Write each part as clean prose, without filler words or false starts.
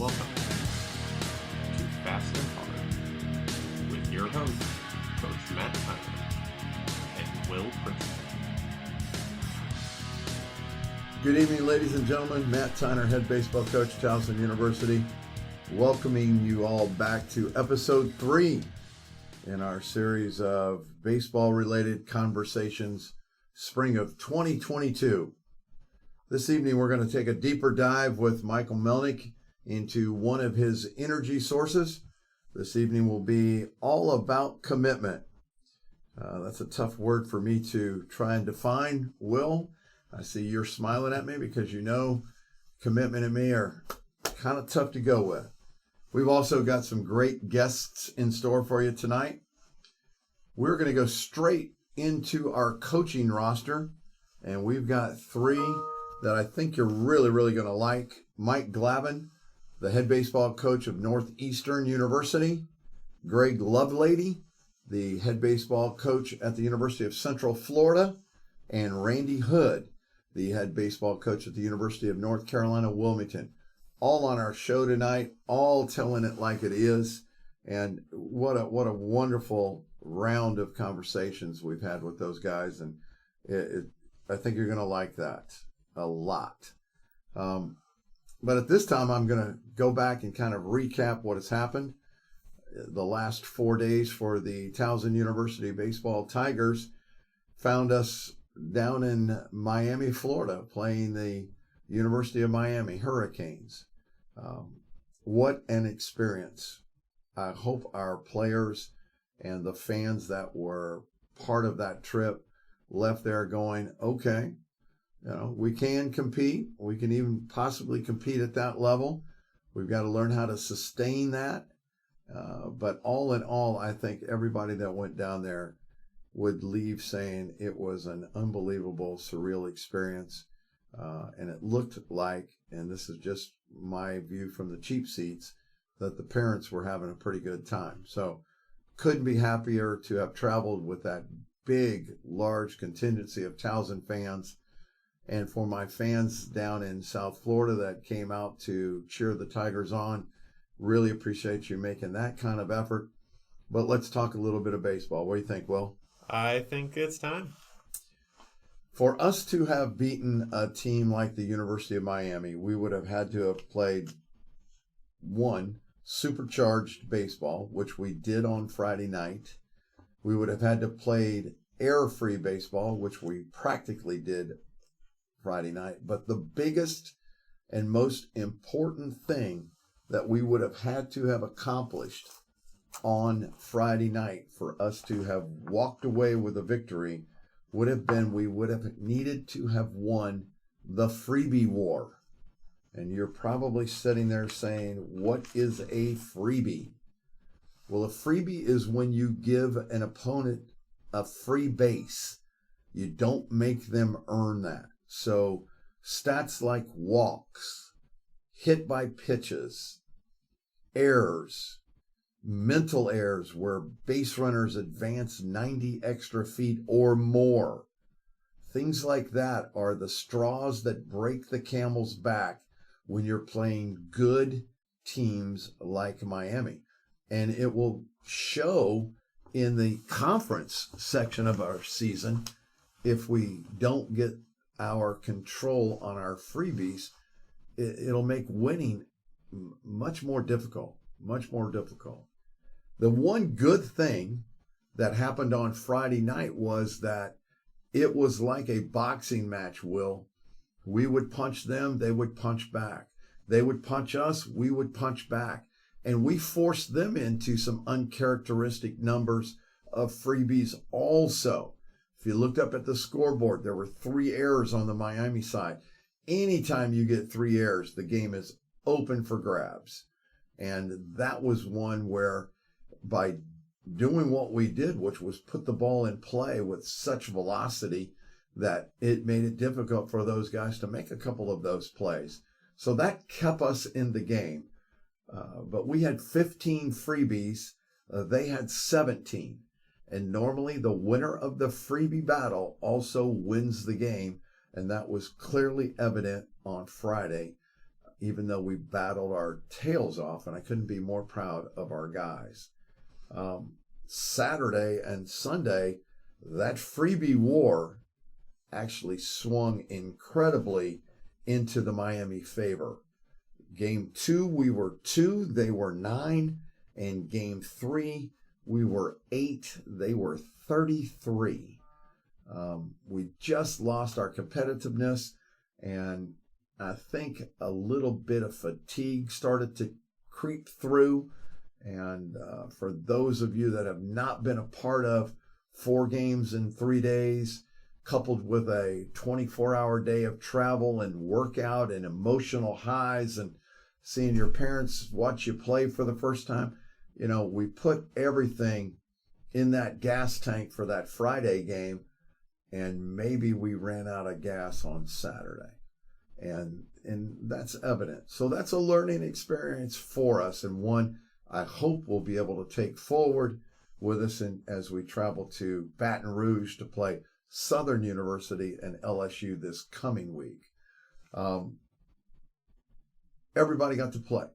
Welcome to Fast and Hard with your hosts, Coach Matt Tyler and Will Prince. Good evening, ladies and gentlemen. Matt Tyner, head baseball coach at Towson University, welcoming you all back to episode 3 in our series of baseball-related conversations, spring of 2022. This evening, we're going to take a deeper dive with Michael Melnik into one of his energy sources. This evening will be all about commitment. That's a tough word for me to try and define. Will, I see you're smiling at me because you know commitment and me are kind of tough to go with. We've also got some great guests in store for you tonight. We're going to go straight into our coaching roster, and we've got 3 that I think you're really going to like. Mike Glavine, the head baseball coach of Northeastern University. Greg Lovelady, the head baseball coach at the University of Central Florida. And Randy Hood, the head baseball coach at the University of North Carolina, Wilmington. All on our show tonight, all telling it like it is. And what a wonderful round of conversations we've had with those guys. And I think you're going to like that a lot. But at this time, I'm going to go back and kind of recap what has happened the last 4 days for the Towson University baseball Tigers. Found us down in Miami, Florida, playing the University of Miami Hurricanes. What an experience. I hope our players and the fans that were part of that trip left there going, okay, we can compete. We can even possibly compete at that level. We've got to learn how to sustain that. But all in all, I think everybody that went down there would leave saying it was an unbelievable, surreal experience. And it looked like, and this is just my view from the cheap seats, that the parents were having a pretty good time. So couldn't be happier to have traveled with that big, large contingency of Towson fans. And for my fans down in South Florida that came out to cheer the Tigers on, really appreciate you making that kind of effort. But let's talk a little bit of baseball. What do you think, Will? I think it's time. For us to have beaten a team like the University of Miami, we would have had to have played one, supercharged baseball, which we did on Friday night. We would have had to played air-free baseball, which we practically did Friday night. But the biggest and most important thing that we would have had to have accomplished on Friday night for us to have walked away with a victory would have been we would have needed to have won the freebie war. And you're probably sitting there saying, what is a freebie? Well, a freebie is when you give an opponent a free base. You don't make them earn that. So stats like walks, hit by pitches, errors, mental errors where base runners advance 90 extra feet or more. Things like that are the straws that break the camel's back when you're playing good teams like Miami. And it will show in the conference section of our season if we don't get our control on our freebies. It'll make winning much more difficult. The one good thing that happened on Friday night was that it was like a boxing match, Will. We would punch them, they would punch back. They would punch us, we would punch back. And we forced them into some uncharacteristic numbers of freebies also. If you looked up at the scoreboard, there were 3 errors on the Miami side. Anytime you get 3 errors, the game is open for grabs. And that was one where by doing what we did, which was put the ball in play with such velocity that it made it difficult for those guys to make a couple of those plays. So that kept us in the game. But we had 15 freebies. They had 17. And normally the winner of the freebie battle also wins the game. And that was clearly evident on Friday. even though we battled our tails off, and I couldn't be more proud of our guys. Saturday and Sunday, that freebie war actually swung incredibly into the Miami favor. Game 2, we were 2, they were 9. And game 3, we were 8, they were 33. We just lost our competitiveness, and I think a little bit of fatigue started to creep through. And for those of you that have not been a part of 4 games in 3 days, coupled with a 24-hour day of travel and workout and emotional highs and seeing your parents watch you play for the first time, we put everything in that gas tank for that Friday game, and maybe we ran out of gas on Saturday. And that's evident. So that's a learning experience for us, and one I hope we'll be able to take forward with us as we travel to Baton Rouge to play Southern University and LSU this coming week. Everybody got to play,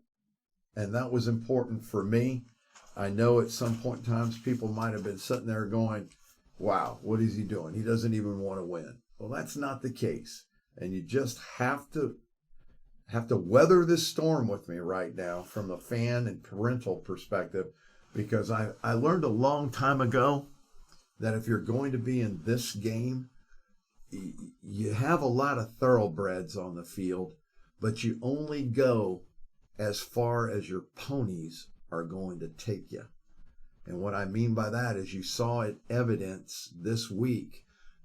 and that was important for me. I know at some point in times people might have been sitting there going, wow, what is he doing? He doesn't even want to win. Well, that's not the case. And you just have to weather this storm with me right now from a fan and parental perspective, because I learned a long time ago that if you're going to be in this game, you have a lot of thoroughbreds on the field, but you only go as far as your ponies are going to take you. And what I mean by that is you saw it evidence this week.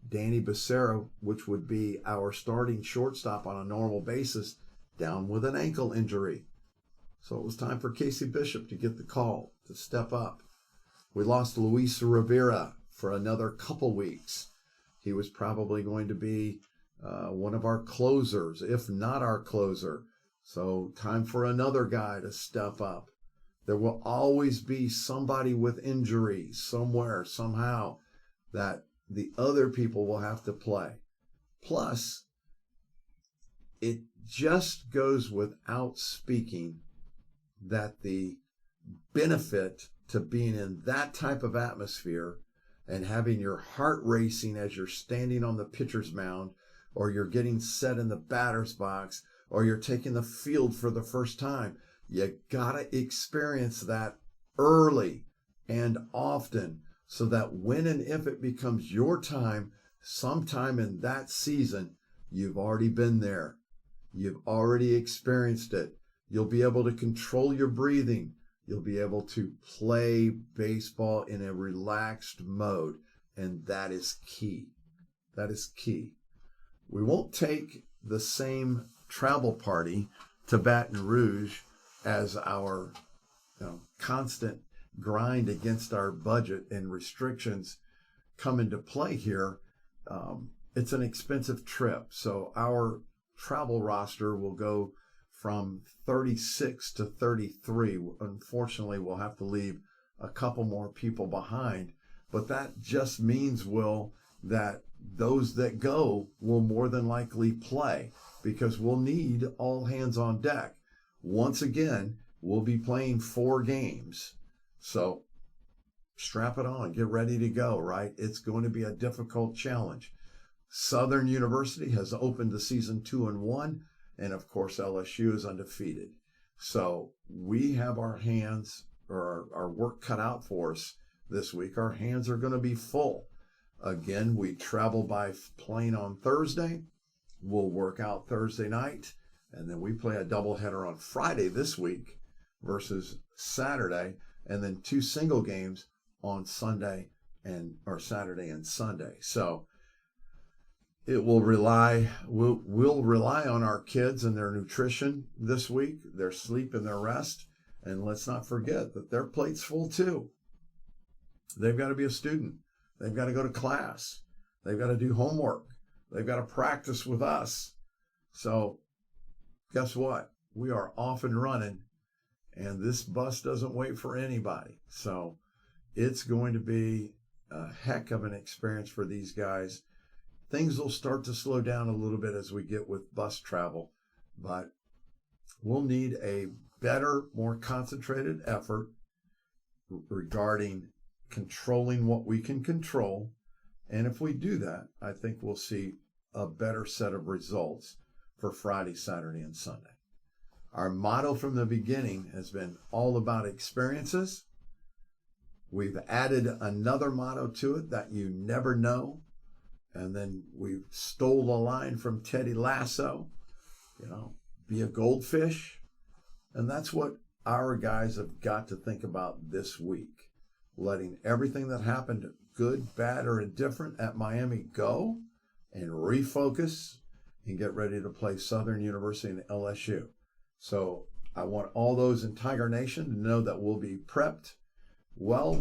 Danny Becerra, which would be our starting shortstop on a normal basis, down with an ankle injury. So it was time for Casey Bishop to get the call, to step up. We lost Luis Rivera for another couple weeks. He was probably going to be one of our closers, if not our closer. So time for another guy to step up. There will always be somebody with injury somewhere, somehow, that the other people will have to play. Plus, it just goes without speaking that the benefit to being in that type of atmosphere and having your heart racing as you're standing on the pitcher's mound, or you're getting set in the batter's box, or you're taking the field for the first time, you gotta experience that early and often, so that when and if it becomes your time, sometime in that season, you've already been there. You've already experienced it. You'll be able to control your breathing. You'll be able to play baseball in a relaxed mode, and that is key. That is key. We won't take the same travel party to Baton Rouge as our constant grind against our budget and restrictions come into play here. It's an expensive trip. So our travel roster will go from 36 to 33. Unfortunately, we'll have to leave a couple more people behind. But that just means, Will, that those that go will more than likely play, because we'll need all hands on deck. Once again, we'll be playing 4 games. So strap it on, get ready to go, right? It's going to be a difficult challenge. Southern University has opened the season 2-1, and of course LSU is undefeated. So we have our hands, or our work cut out for us this week. Our hands are going to be full. Again, we travel by plane on Thursday. We'll work out Thursday night, and then we play a doubleheader on Friday this week versus Saturday, and then 2 single games on Saturday and Sunday. So it will we'll rely on our kids and their nutrition this week, their sleep and their rest. And let's not forget that their plate's full too. They've got to be a student. They've got to go to class. They've got to do homework. They've got to practice with us. So guess what? We are off and running, and this bus doesn't wait for anybody. So it's going to be a heck of an experience for these guys. Things will start to slow down a little bit as we get with bus travel, but we'll need a better, more concentrated effort regarding controlling what we can control. And if we do that, I think we'll see a better set of results for Friday, Saturday, and Sunday. Our motto from the beginning has been all about experiences. We've added another motto to it, that you never know. And then we stole the line from Teddy Lasso, be a goldfish. And that's what our guys have got to think about this week. Letting everything that happened, good, bad, or indifferent at Miami go and refocus and get ready to play Southern University and LSU. So I want all those in Tiger Nation to know that we'll be prepped well.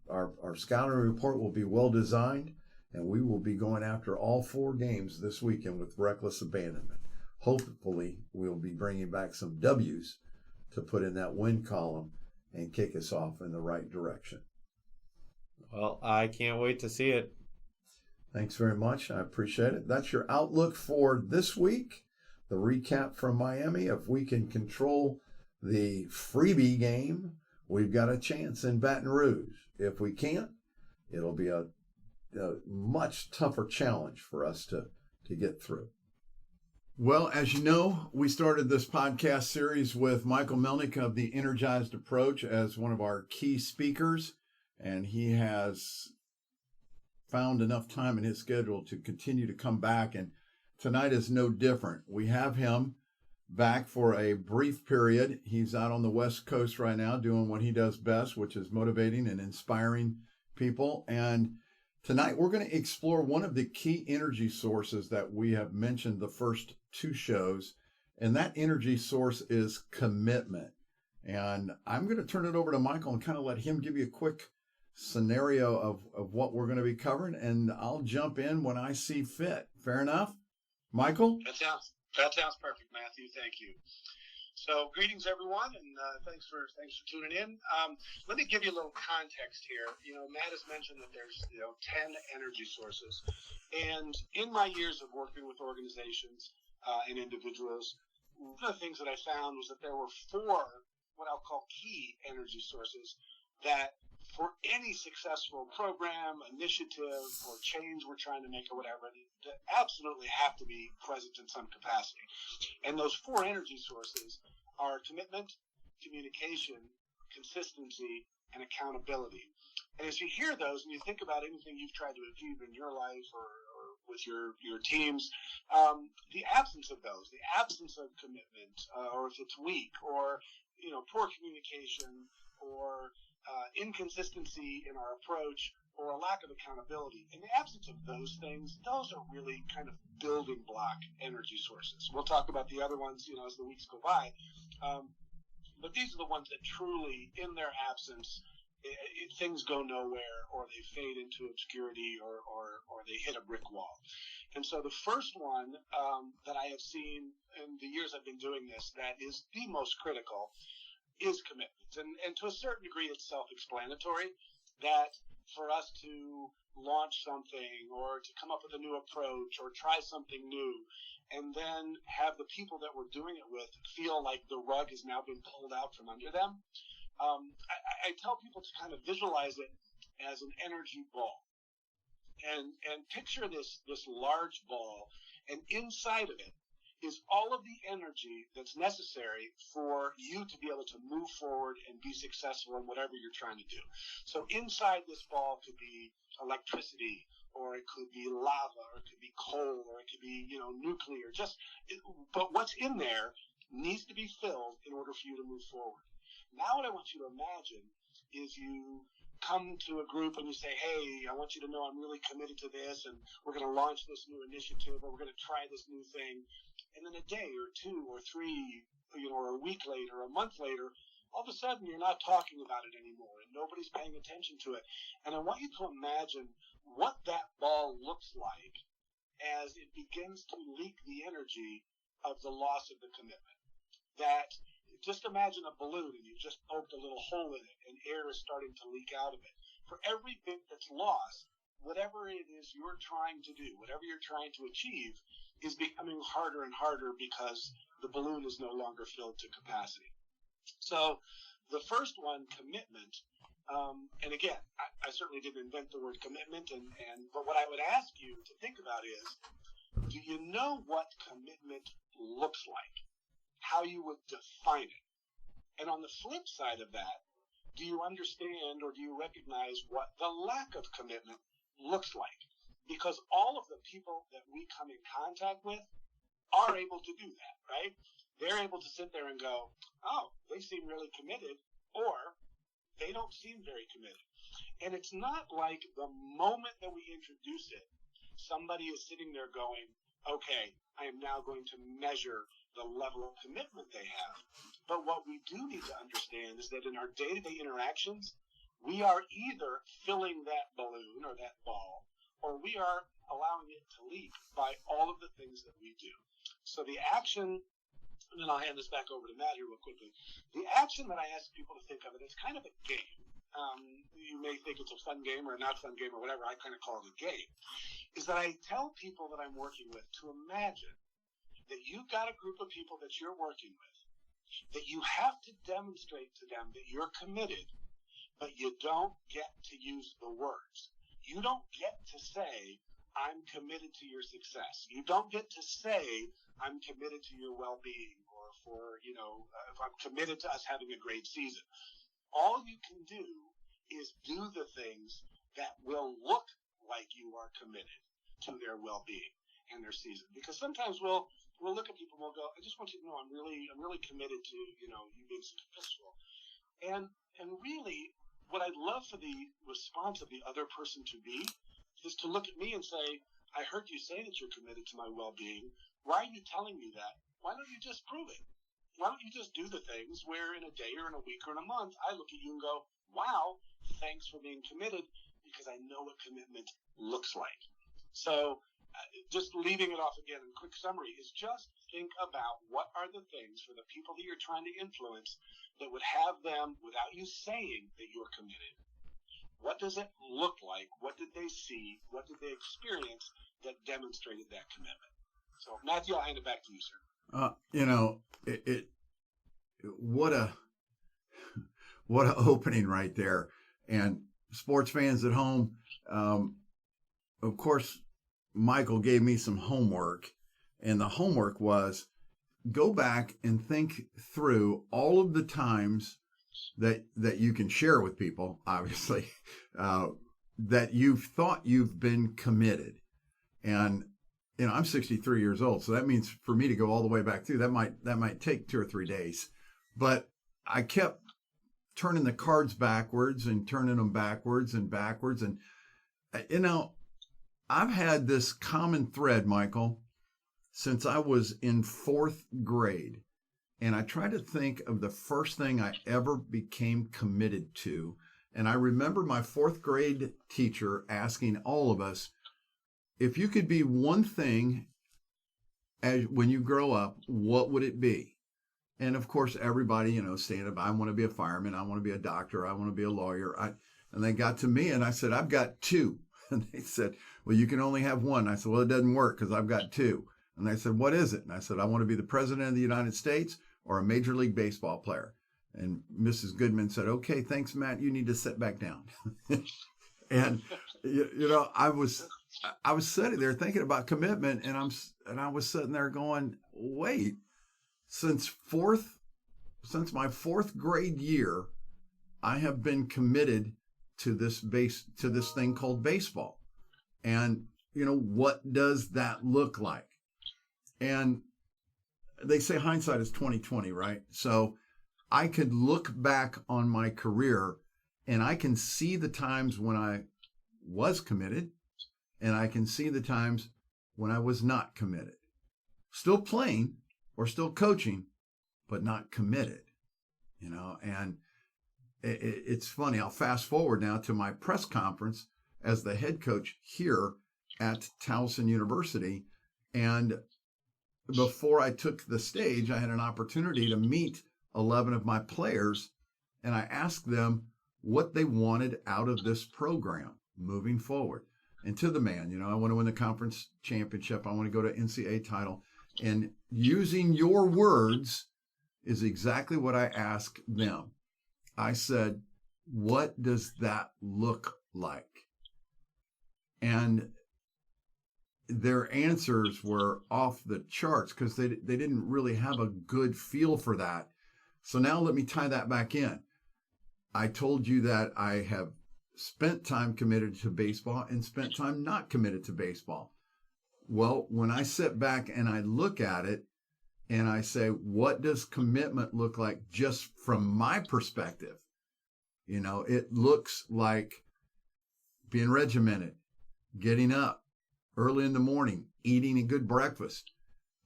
Our scouting report will be well designed, and we will be going after all 4 games this weekend with reckless abandonment. Hopefully, we'll be bringing back some W's to put in that win column and kick us off in the right direction. Well, I can't wait to see it. Thanks very much. I appreciate it. That's your outlook for this week. The recap from Miami. If we can control the freebie game, we've got a chance in Baton Rouge. If we can't, it'll be a much tougher challenge for us to get through. Well, as you know, we started this podcast series with Michael Melnik of the Energized approach as one of our key speakers, and he has found enough time in his schedule to continue to come back, and tonight is no different. We have him back for a brief period. He's out on the West Coast right now doing what he does best, which is motivating and inspiring people. And tonight we're going to explore one of the key energy sources that we have mentioned the first 2 shows, and that energy source is commitment. And I'm going to turn it over to Michael and kind of let him give you a quick scenario of what we're going to be covering, and I'll jump in when I see fit. Fair enough? Michael? That sounds perfect, Matthew. Thank you. So, greetings, everyone, and thanks for tuning in. Let me give you a little context here. Matt has mentioned that there's 10 energy sources, and in my years of working with organizations and individuals, one of the things that I found was that there were 4 what I'll call key energy sources that, for any successful program, initiative, or change we're trying to make or whatever, that absolutely have to be present in some capacity. And those 4 energy sources are commitment, communication, consistency, and accountability. And as you hear those and you think about anything you've tried to achieve in your life or with your teams, the absence of those, the absence of commitment, or if it's weak, or poor communication, or inconsistency in our approach, or a lack of accountability. In the absence of those things, those are really kind of building block energy sources. We'll talk about the other ones, as the weeks go by. But these are the ones that truly, in their absence, things go nowhere, or they fade into obscurity, or they hit a brick wall. And so the first one that I have seen in the years I've been doing this that is the most critical is commitment. And to a certain degree, it's self-explanatory that for us to launch something or to come up with a new approach or try something new and then have the people that we're doing it with feel like the rug has now been pulled out from under them. I tell people to kind of visualize it as an energy ball and picture this large ball, and inside of it is all of the energy that's necessary for you to be able to move forward and be successful in whatever you're trying to do. So inside this ball could be electricity, or it could be lava, or it could be coal, or it could be, nuclear. But what's in there needs to be filled in order for you to move forward. Now what I want you to imagine is you come to a group and you say, hey, I want you to know I'm really committed to this, and we're going to launch this new initiative, or we're going to try this new thing. And then a day or 2 or 3, or a week later, a month later, all of a sudden you're not talking about it anymore and nobody's paying attention to it. And I want you to imagine what that ball looks like as it begins to leak the energy of the loss of the commitment. That just imagine a balloon and you've just poked a little hole in it and air is starting to leak out of it. For every bit that's lost, whatever it is you're trying to do, whatever you're trying to achieve, is becoming harder and harder because the balloon is no longer filled to capacity. So the first one, commitment, and again, I certainly didn't invent the word commitment, but what I would ask you to think about is, do you know what commitment looks like? How you would define it? And on the flip side of that, do you understand or do you recognize what the lack of commitment looks like? Because all of the people that we come in contact with are able to do that, right? They're able to sit there and go, oh, they seem really committed, or they don't seem very committed. And it's not like the moment that we introduce it, somebody is sitting there going, okay, I am now going to measure the level of commitment they have. But what we do need to understand is that in our day-to-day interactions, we are either filling that balloon or that ball, or we are allowing it to leak by all of the things that we do. So the action, and then I'll hand this back over to Matt here real quickly. The action that I ask people to think of it as kind of a game. You may think it's a fun game or a not fun game or whatever. I kind of call it a game. Is that I tell people that I'm working with to imagine that you've got a group of people that you're working with, that you have to demonstrate to them that you're committed, but you don't get to use the words. You don't get to say, I'm committed to your success. You don't get to say, I'm committed to your well-being, or if I'm committed to us having a great season. All you can do is do the things that will look like you are committed to their well-being and their season. Because sometimes we'll look at people and we'll go, I just want you to know I'm really committed to, you being successful. And really, what I'd love for the response of the other person to be is to look at me and say, I heard you say that you're committed to my well-being. Why are you telling me that? Why don't you just prove it? Why don't you just do the things where in a day or in a week or in a month, I look at you and go, wow, thanks for being committed, because I know what commitment looks like. So just leaving it off again in quick summary is just think about what are the things for the people that you're trying to influence that would have them, without you saying that you're committed. What does it look like? What did they see? What did they experience that demonstrated that commitment? So Matthew, I'll hand it back to you, sir. What a opening right there. And sports fans at home, of course, Michael gave me some homework, and the homework was go back and think through all of the times that you can share with people, obviously, that you've thought you've been committed. And I'm 63 years old, so that means for me to go all the way back through, that might take 2 or 3 days. But I kept turning the cards backwards and turning them backwards and backwards. And, I've had this common thread, Michael, since I was in 4th grade. And I try to think of the first thing I ever became committed to. And I remember my 4th grade teacher asking all of us, if you could be one thing when you grow up, what would it be? And of course, everybody, saying, I want to be a fireman, I want to be a doctor, I want to be a lawyer. And they got to me and I said, I've got 2. And they said, well, you can only have one. I said, well, it doesn't work because I've got 2. And they said, what is it? And I said, I want to be the president of the United States or a Major League Baseball player. And Mrs. Goodman said, okay, thanks, Matt. You need to sit back down. And, I was sitting there thinking about commitment, and I was sitting there going, wait, since my 4th grade year, I have been committed to this thing called baseball. And, what does that look like? And they say hindsight is 20/20, right? So I could look back on my career and I can see the times when I was committed, and I can see the times when I was not committed. Still playing or still coaching, but not committed, and it's funny. I'll fast forward now to my press conference as the head coach here at Towson University. And before I took the stage, I had an opportunity to meet 11 of my players, and I asked them what they wanted out of this program moving forward. and to the man. I want to win the conference championship. I want to go to NCAA title. And using your words is exactly what I asked them. I said, what does that look like? And their answers were off the charts because they didn't really have a good feel for that. So now let me tie that back in. I told you that I have spent time committed to baseball and spent time not committed to baseball. Well, when I sit back and I look at it and I say, what does commitment look like just from my perspective? It looks like being regimented, getting up early in the morning, eating a good breakfast,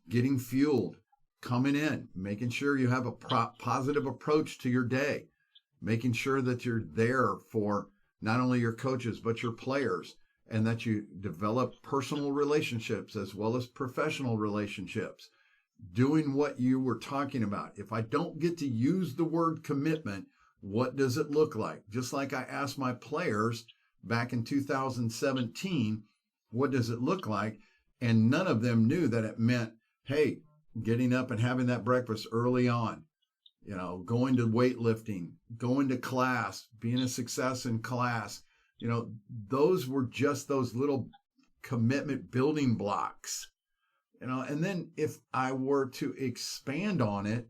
getting fueled, coming in, making sure you have a positive approach to your day, making sure that you're there for not only your coaches, but your players, and that you develop personal relationships as well as professional relationships, doing what you were talking about. If I don't get to use the word commitment, what does it look like? Just like I asked my players back in 2017, what does it look like? And none of them knew that it meant, hey, getting up and having that breakfast early on, going to weightlifting, going to class, being a success in class. Those were just those little commitment building blocks, and then if I were to expand on it,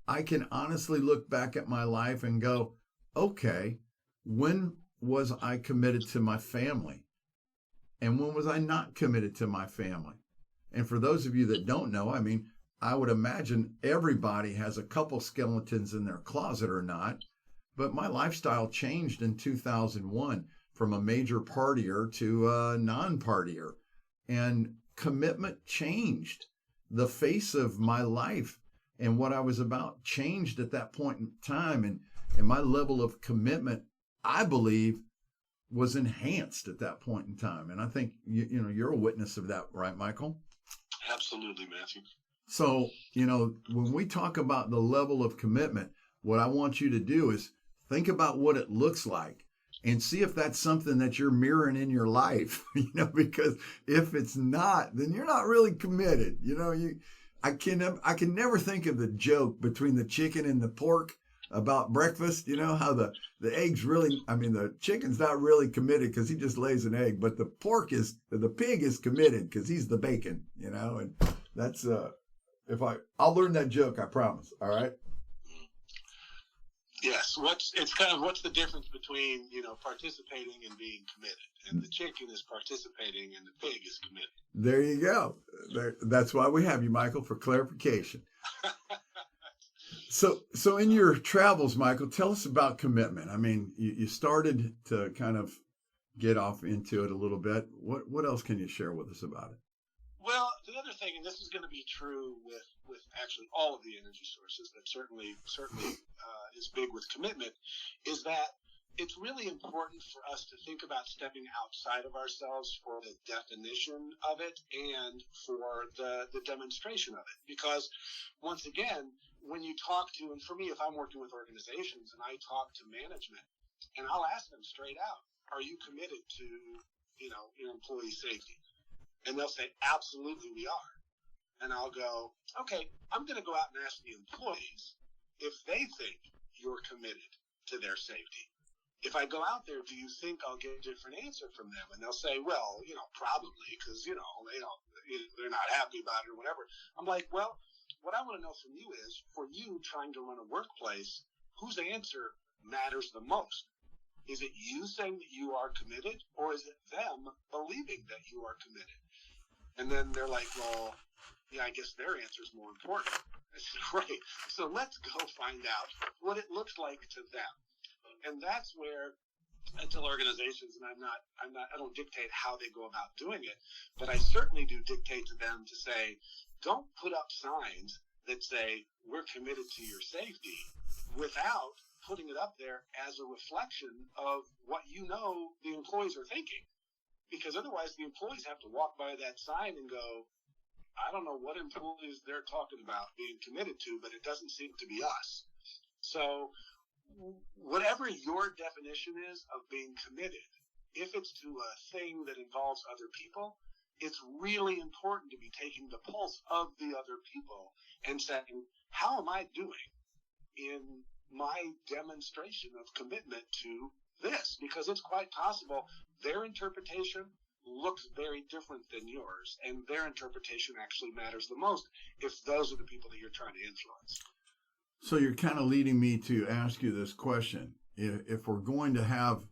I can honestly look back at my life and go, okay, when was I committed to my family? And when was I not committed to my family? And for those of you that don't know, I would imagine everybody has a couple skeletons in their closet or not, but my lifestyle changed in 2001 from a major partier to a non-partier. And commitment changed. The face of my life and what I was about changed at that point in time. And my level of commitment, I believe, was enhanced at that point in time. And I think, you're a witness of that, right, Michael? Absolutely, Matthew. So, when we talk about the level of commitment, what I want you to do is think about what it looks like and see if that's something that you're mirroring in your life, because if it's not, then you're not really committed. I can never think of the joke between the chicken and the pork about breakfast, how the eggs really, the chicken's not really committed because he just lays an egg, but the pig is committed because he's the bacon, and that's, I'll learn that joke, I promise. All right. Yes. What's the difference between, participating and being committed? And the chicken is participating and the pig is committed. There you go. That's why we have you, Michael, for clarification. So in your travels, Michael, tell us about commitment. You started to kind of get off into it a little bit. What else can you share with us about it? Well, the other thing, and this is going to be true with actually all of the energy sources, but certainly is big with commitment, is that it's really important for us to think about stepping outside of ourselves for the definition of it and for the demonstration of it. Because once again, when you talk to, and for me, if I'm working with organizations and I talk to management, and I'll ask them straight out, are you committed to, your employee safety? And they'll say, absolutely, we are. And I'll go, okay, I'm going to go out and ask the employees if they think you're committed to their safety. If I go out there, do you think I'll get a different answer from them? And they'll say, well, probably, because, they're not happy about it or whatever. I'm like, well, what I want to know from you is, for you trying to run a workplace, whose answer matters the most? Is it you saying that you are committed, or is it them believing that you are committed? And then they're like, well, yeah, I guess their answer is more important. I said, great. So let's go find out what it looks like to them. And that's where I tell organizations, and I don't dictate how they go about doing it, but I certainly do dictate to them to say, don't put up signs that say we're committed to your safety without putting it up there as a reflection of what the employees are thinking. Because otherwise the employees have to walk by that sign and go, I don't know what employees they're talking about being committed to, but it doesn't seem to be us. So whatever your definition is of being committed, if it's to a thing that involves other people, it's really important to be taking the pulse of the other people and saying, how am I doing in my demonstration of commitment to this? Because it's quite possible their interpretation looks very different than yours, and their interpretation actually matters the most if those are the people that you're trying to influence. So you're kind of leading me to ask you this question. If we're going to have,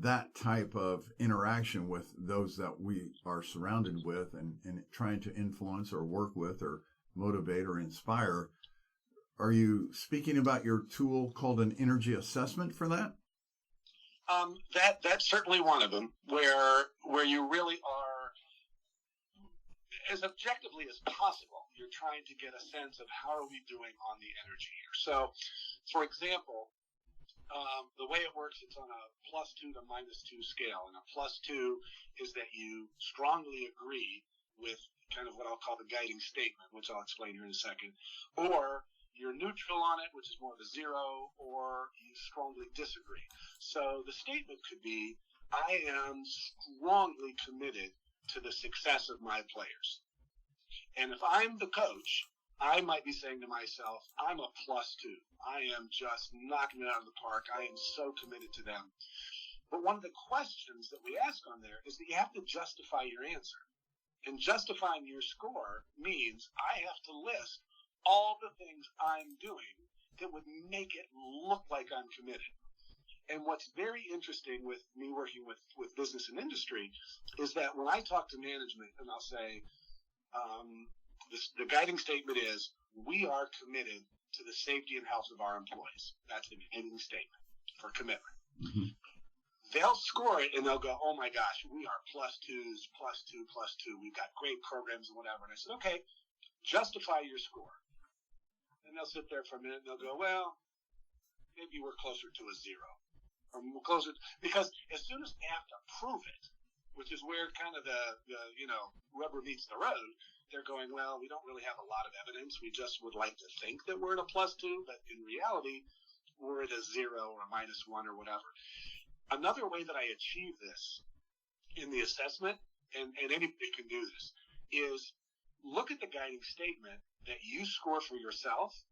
that type of interaction with those that we are surrounded with and trying to influence or work with or motivate or inspire, are you speaking about your tool called an energy assessment for that? That's certainly one of them, where you really are, as objectively as possible, you're trying to get a sense of how are we doing on the energy here. So, for example, the way it works, it's on a +2 to -2 scale, and a +2 is that you strongly agree with kind of what I'll call the guiding statement, which I'll explain here in a second, or you're neutral on it, which is more of a 0, or you strongly disagree. So the statement could be, I am strongly committed to the success of my players. And if I'm the coach, I might be saying to myself, I'm a +2. I am just knocking it out of the park. I am so committed to them. But one of the questions that we ask on there is that you have to justify your answer. And justifying your score means I have to list all the things I'm doing that would make it look like I'm committed. And what's very interesting with me working with business and industry is that when I talk to management and I'll say, the guiding statement is, we are committed to the safety and health of our employees. That's the beginning statement for commitment. Mm-hmm. They'll score it and they'll go, oh my gosh, we are +2s, +2, +2. We've got great programs and whatever. And I said, okay, justify your score. And they'll sit there for a minute and they'll go, well, maybe we're closer to a 0. Or we're closer, because as soon as they have to prove it, which is where kind of the rubber meets the road, they're going, well, we don't really have a lot of evidence. We just would like to think that we're at a +2, but in reality, we're at a 0 or a -1 or whatever. Another way that I achieve this in the assessment, and anybody can do this, is look at the guiding statement that you score for yourself,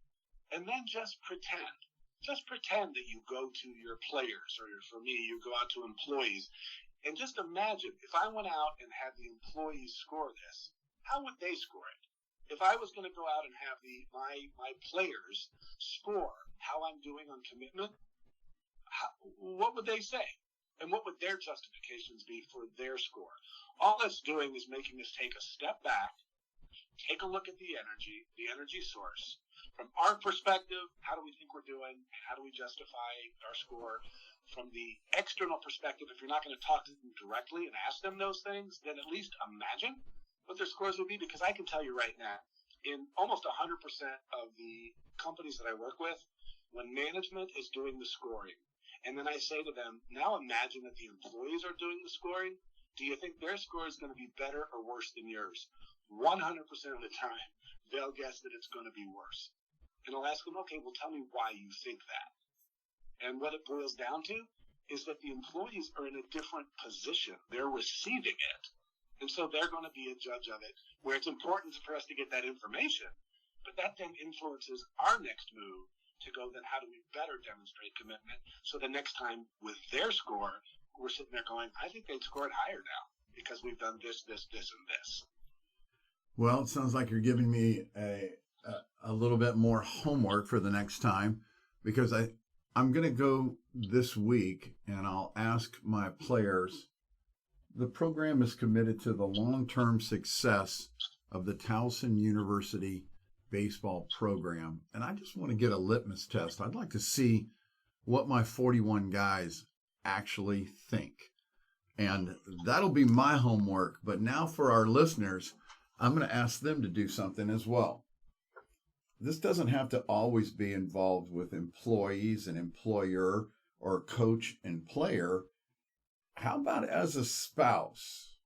and then just pretend. Just pretend that you go to your players, or for me, you go out to employees, and just imagine if I went out and had the employees score this, how would they score it? If I was going to go out and have my players score how I'm doing on commitment, what would they say? And what would their justifications be for their score? All it's doing is making us take a step back, take a look at the energy source. From our perspective, how do we think we're doing? How do we justify our score? From the external perspective, if you're not going to talk to them directly and ask them those things, then at least imagine what their scores would be. Because I can tell you right now, in almost 100% of the companies that I work with, when management is doing the scoring, and then I say to them, now imagine that the employees are doing the scoring, do you think their score is going to be better or worse than yours? 100% of the time, they'll guess that it's going to be worse. And I'll ask them, okay, well, tell me why you think that. And what it boils down to is that the employees are in a different position. They're receiving it. And so they're going to be a judge of it, where it's important for us to get that information. But that then influences our next move to go, then how do we better demonstrate commitment? So the next time with their score, we're sitting there going, I think they'd score it higher now because we've done this, this, this, and this. Well, it sounds like you're giving me a little bit more homework for the next time, because I'm going to go this week and I'll ask my players. The program is committed to the long-term success of the Towson University baseball program. And I just want to get a litmus test. I'd like to see what my 41 guys actually think. And that'll be my homework. But now for our listeners, I'm going to ask them to do something as well. This doesn't have to always be involved with employees and employer or coach and player. How about as a spouse?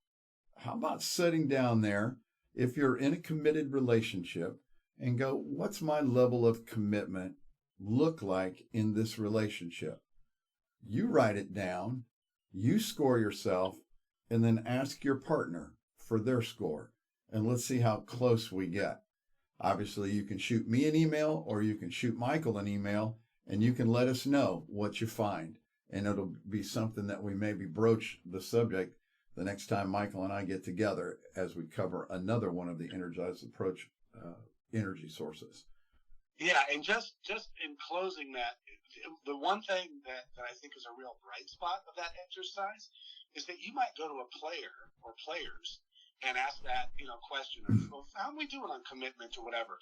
How about sitting down there, if you're in a committed relationship, and go, what's my level of commitment look like in this relationship? You write it down. You score yourself, and then ask your partner for their score. And let's see how close we get. Obviously, you can shoot me an email or you can shoot Michael an email, and you can let us know what you find. And it'll be something that we maybe broach the subject the next time Michael and I get together as we cover another one of the Energized approach energy sources. Yeah, and just in closing that, the one thing that I think is a real bright spot of that exercise is that you might go to a player or players and ask that, question of, well, how are we doing on commitment or whatever?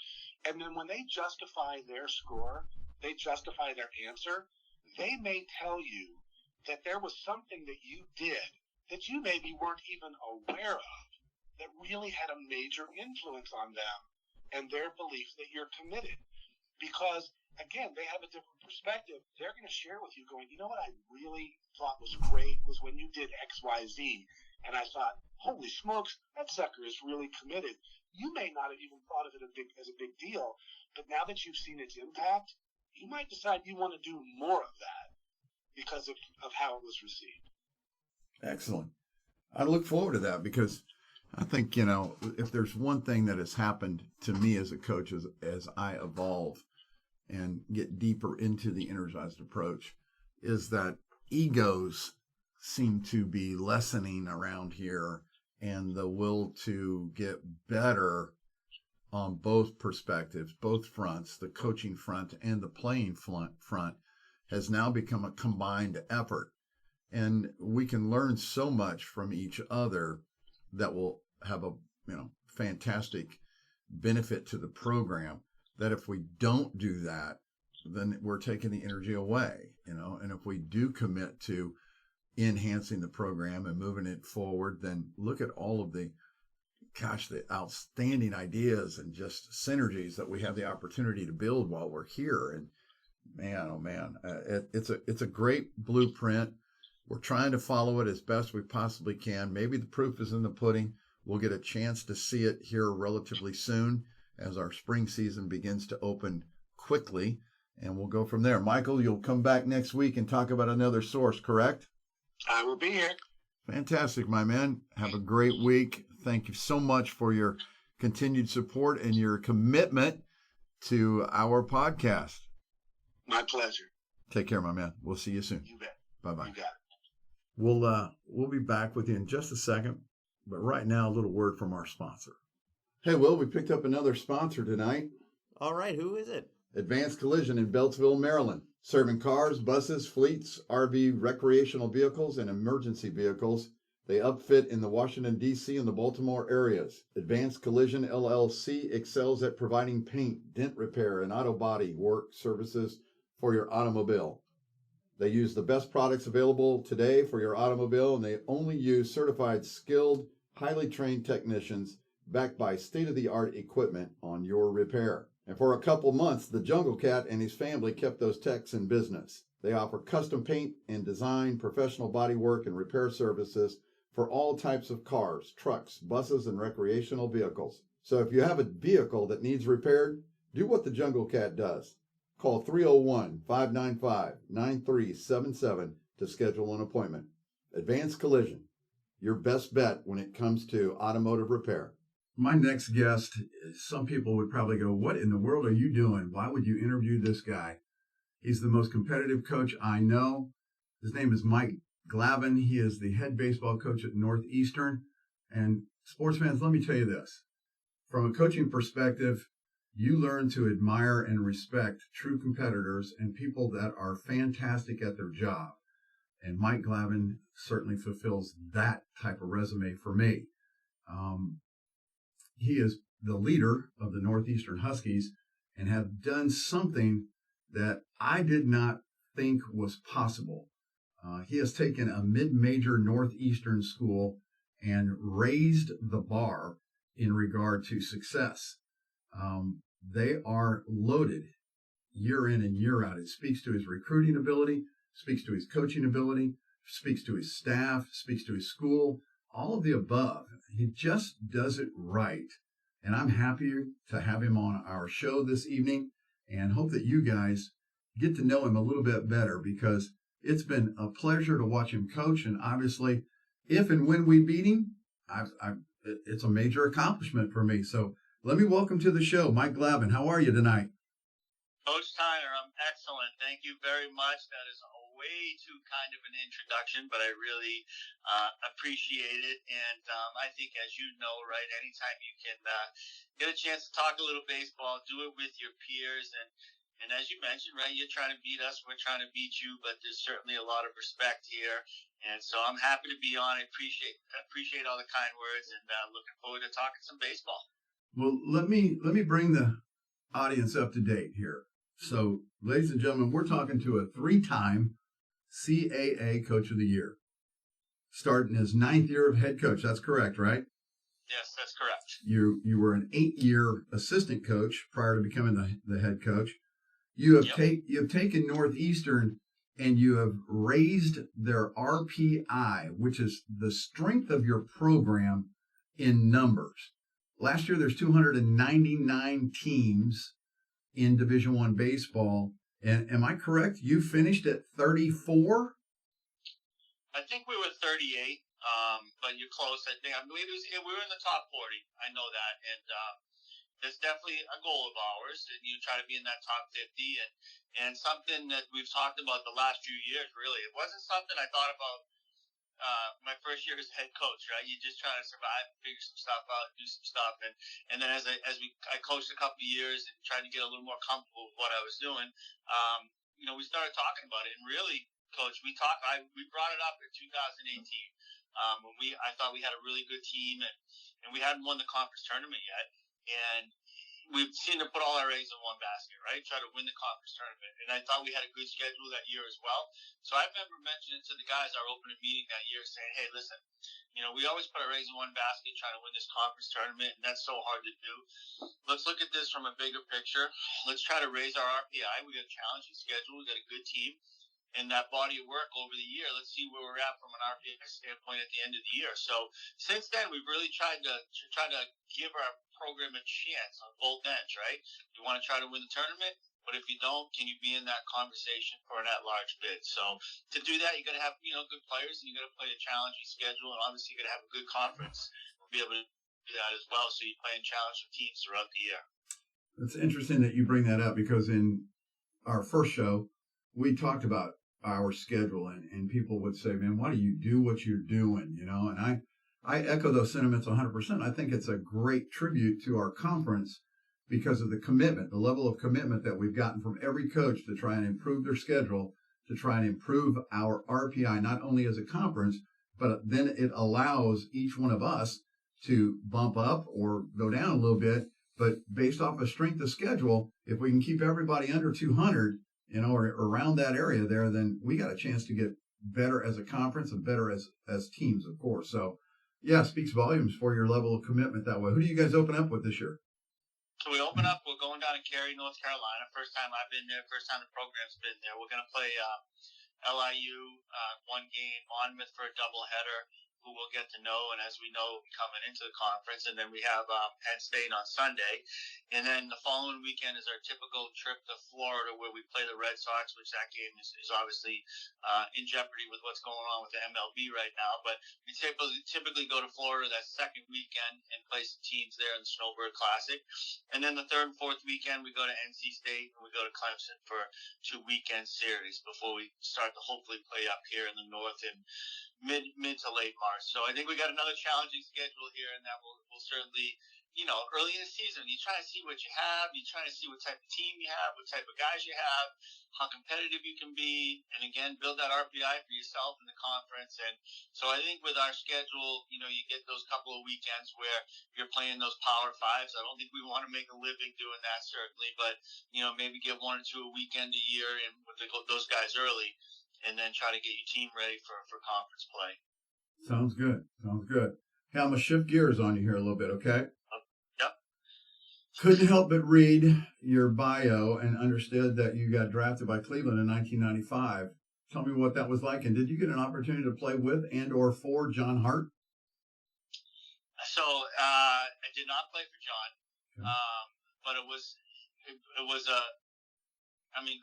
And then when they justify their score, they justify their answer, they may tell you that there was something that you did that you maybe weren't even aware of that really had a major influence on them and their belief that you're committed. Because, again, they have a different perspective. They're going to share with you going, you know what I really thought was great was when you did X, Y, Z. And I thought, holy smokes, that sucker is really committed. You may not have even thought of it as a big deal, but now that you've seen its impact, you might decide you want to do more of that because of how it was received. Excellent. I look forward to that because I think, if there's one thing that has happened to me as a coach as I evolve and get deeper into the Energized approach is that egos seem to be lessening around here, and the will to get better on both perspectives, both fronts, the coaching front and the playing front, has now become a combined effort. And we can learn so much from each other that will have a fantastic benefit to the program, that if we don't do that, then we're taking the energy away, and if we do commit to enhancing the program and moving it forward, then look at all of the outstanding ideas and just synergies that we have the opportunity to build while we're here. And man, oh man, it's a great blueprint. We're trying to follow it as best we possibly can. Maybe the proof is in the pudding. We'll get a chance to see it here relatively soon as our spring season begins to open quickly, and we'll go from there. Michael, you'll come back next week and talk about another source, correct? I will be here. Fantastic, my man. Have a great week. Thank you so much for your continued support and your commitment to our podcast. My pleasure. Take care, my man. We'll see you soon. You bet. Bye-bye. You got it. We'll be back with you in just a second, but right now, a little word from our sponsor. Hey, Will, we picked up another sponsor tonight. All right, who is it? Advanced Collision in Beltsville, Maryland. Serving cars, buses, fleets, RV, recreational vehicles, and emergency vehicles. They upfit in the Washington, D.C. and the Baltimore areas. Advanced Collision LLC excels at providing paint, dent repair, and auto body work services for your automobile. They use the best products available today for your automobile, and they only use certified, skilled, highly trained technicians backed by state-of-the-art equipment on your repair. And for a couple months, the Jungle Cat and his family kept those techs in business. They offer custom paint and design, professional body work, and repair services for all types of cars, trucks, buses, and recreational vehicles. So if you have a vehicle that needs repaired, do what the Jungle Cat does. Call 301-595-9377 to schedule an appointment. Advanced Collision, your best bet when it comes to automotive repair. My next guest, some people would probably go, what in the world are you doing? Why would you interview this guy? He's the most competitive coach I know. His name is Mike Glavine. He is the head baseball coach at Northeastern. And sports fans, let me tell you this. From a coaching perspective, you learn to admire and respect true competitors and people that are fantastic at their job. And Mike Glavine certainly fulfills that type of resume for me. He is the leader of the Northeastern Huskies and have done something that I did not think was possible. He has taken a mid-major Northeastern school and raised the bar in regard to success. They are loaded year in and year out. It speaks to his recruiting ability, speaks to his coaching ability, speaks to his staff, speaks to his school, all of the above. He just does it right. And I'm happy to have him on our show this evening and hope that you guys get to know him a little bit better, because It's been a pleasure to watch him coach, and obviously, if and when we beat him, it's a major accomplishment for me. So let me welcome to the show, Mike Glavine. How are you tonight? Coach Tyner, I'm excellent. Thank you very much. That is a way too kind of an introduction, but I really appreciate it. And I think, as you know, right, anytime you can get a chance to talk a little baseball, do it with your peers. And as you mentioned, right, you're trying to beat us, we're trying to beat you, but there's certainly a lot of respect here. And so I'm happy to be on. I appreciate all the kind words, and looking forward to talking some baseball. Well, let me bring the audience up to date here. So, ladies and gentlemen, we're talking to a 3-time CAA Coach of the Year, starting his 9th year of head coach. That's correct, right? Yes, that's correct. You were an 8-year assistant coach prior to becoming the head coach. You have taken Northeastern and you have raised their RPI, which is the strength of your program in numbers. Last year, there's 299 teams in Division I baseball. And am I correct? You finished at 34? I think we were 38, but you're close. I think we were in the top 40. I know that, and it's definitely a goal of ours. And you try to be in that top 50, and something that we've talked about the last few years. Really, it wasn't something I thought about my first year as head coach. Right, you just trying to survive, figure some stuff out, do some stuff, and then I coached a couple of years and tried to get a little more comfortable with what I was doing. We started talking about it, and really, Coach, we brought it up in 2018 when I thought we had a really good team, and we hadn't won the conference tournament yet, and we seemed to put all our eggs in one basket, right? Try to win the conference tournament. And I thought we had a good schedule that year as well. So I remember mentioning to the guys our opening meeting that year saying, hey, listen, we always put our eggs in one basket trying to win this conference tournament, and that's so hard to do. Let's look at this from a bigger picture. Let's try to raise our RPI. We got a challenging schedule. We got a good team. And that body of work over the year, let's see where we're at from an RPI standpoint at the end of the year. So since then, we've really tried to give our program a chance on both ends, right? You want to try to win the tournament, but if you don't, can you be in that conversation for an at-large bid? So to do that, you got to have good players, and you got to play a challenging schedule, and obviously you got to have a good conference to be able to do that as well. So you play in challenging teams throughout the year. It's interesting that you bring that up because in our first show, we talked about our schedule, and people would say, man, why do you do what you're doing? And I echo those sentiments 100%. I think it's a great tribute to our conference because of the commitment, the level of commitment that we've gotten from every coach to try and improve their schedule, to try and improve our RPI, not only as a conference, but then it allows each one of us to bump up or go down a little bit. But based off of strength of schedule, if we can keep everybody under 200, or around that area there, then we got a chance to get better as a conference and better as teams, of course. So, yeah, speaks volumes for your level of commitment that way. Who do you guys open up with this year? So we open up, we're going down to Cary, North Carolina. First time I've been there, first time the program's been there. We're going to play LIU one game, Monmouth for a doubleheader, who we'll get to know, and as we know, coming into the conference. And then we have Penn State on Sunday. And then the following weekend is our typical trip to Florida where we play the Red Sox, which that game is obviously in jeopardy with what's going on with the MLB right now. But we typically go to Florida that second weekend and play some teams there in the Snowbird Classic. And then the third and fourth weekend, we go to NC State and we go to Clemson for 2 weekend series before we start to hopefully play up here in the north in mid to late March. So I think we got another challenging schedule here, and that will certainly, early in the season, you try to see what you have, you try to see what type of team you have, what type of guys you have, how competitive you can be, and again, build that RPI for yourself in the conference. And so I think with our schedule, you get those couple of weekends where you're playing those Power Fives. I don't think we want to make a living doing that, certainly, but, maybe get 1 or 2 a weekend a year and with those guys early, and then try to get your team ready for conference play. Sounds good. Hey, I'm going to shift gears on you here a little bit, okay? Yep. Couldn't help but read your bio and understood that you got drafted by Cleveland in 1995. Tell me what that was like, and did you get an opportunity to play with and or for John Hart? So I did not play for John, but it was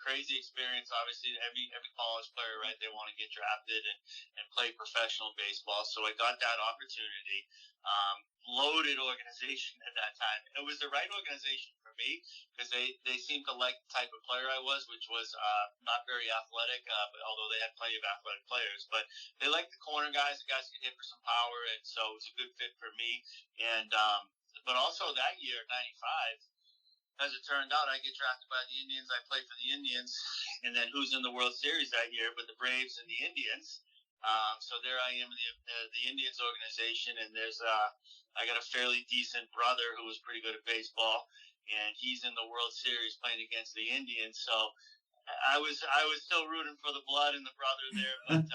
crazy experience. Obviously, every college player, right? They want to get drafted and play professional baseball. So I got that opportunity. Loaded organization at that time. It was the right organization for me because they seemed to like the type of player I was, which was not very athletic, but although they had plenty of athletic players. But they liked the corner guys, the guys who could hit for some power, and so it was a good fit for me. And but also that year, '95. As it turned out, I get drafted by the Indians. I play for the Indians, and then who's in the World Series that year? But the Braves and the Indians. So there I am in the Indians organization, and I got a fairly decent brother who was pretty good at baseball, and he's in the World Series playing against the Indians. So I was still rooting for the blood and the brother there, but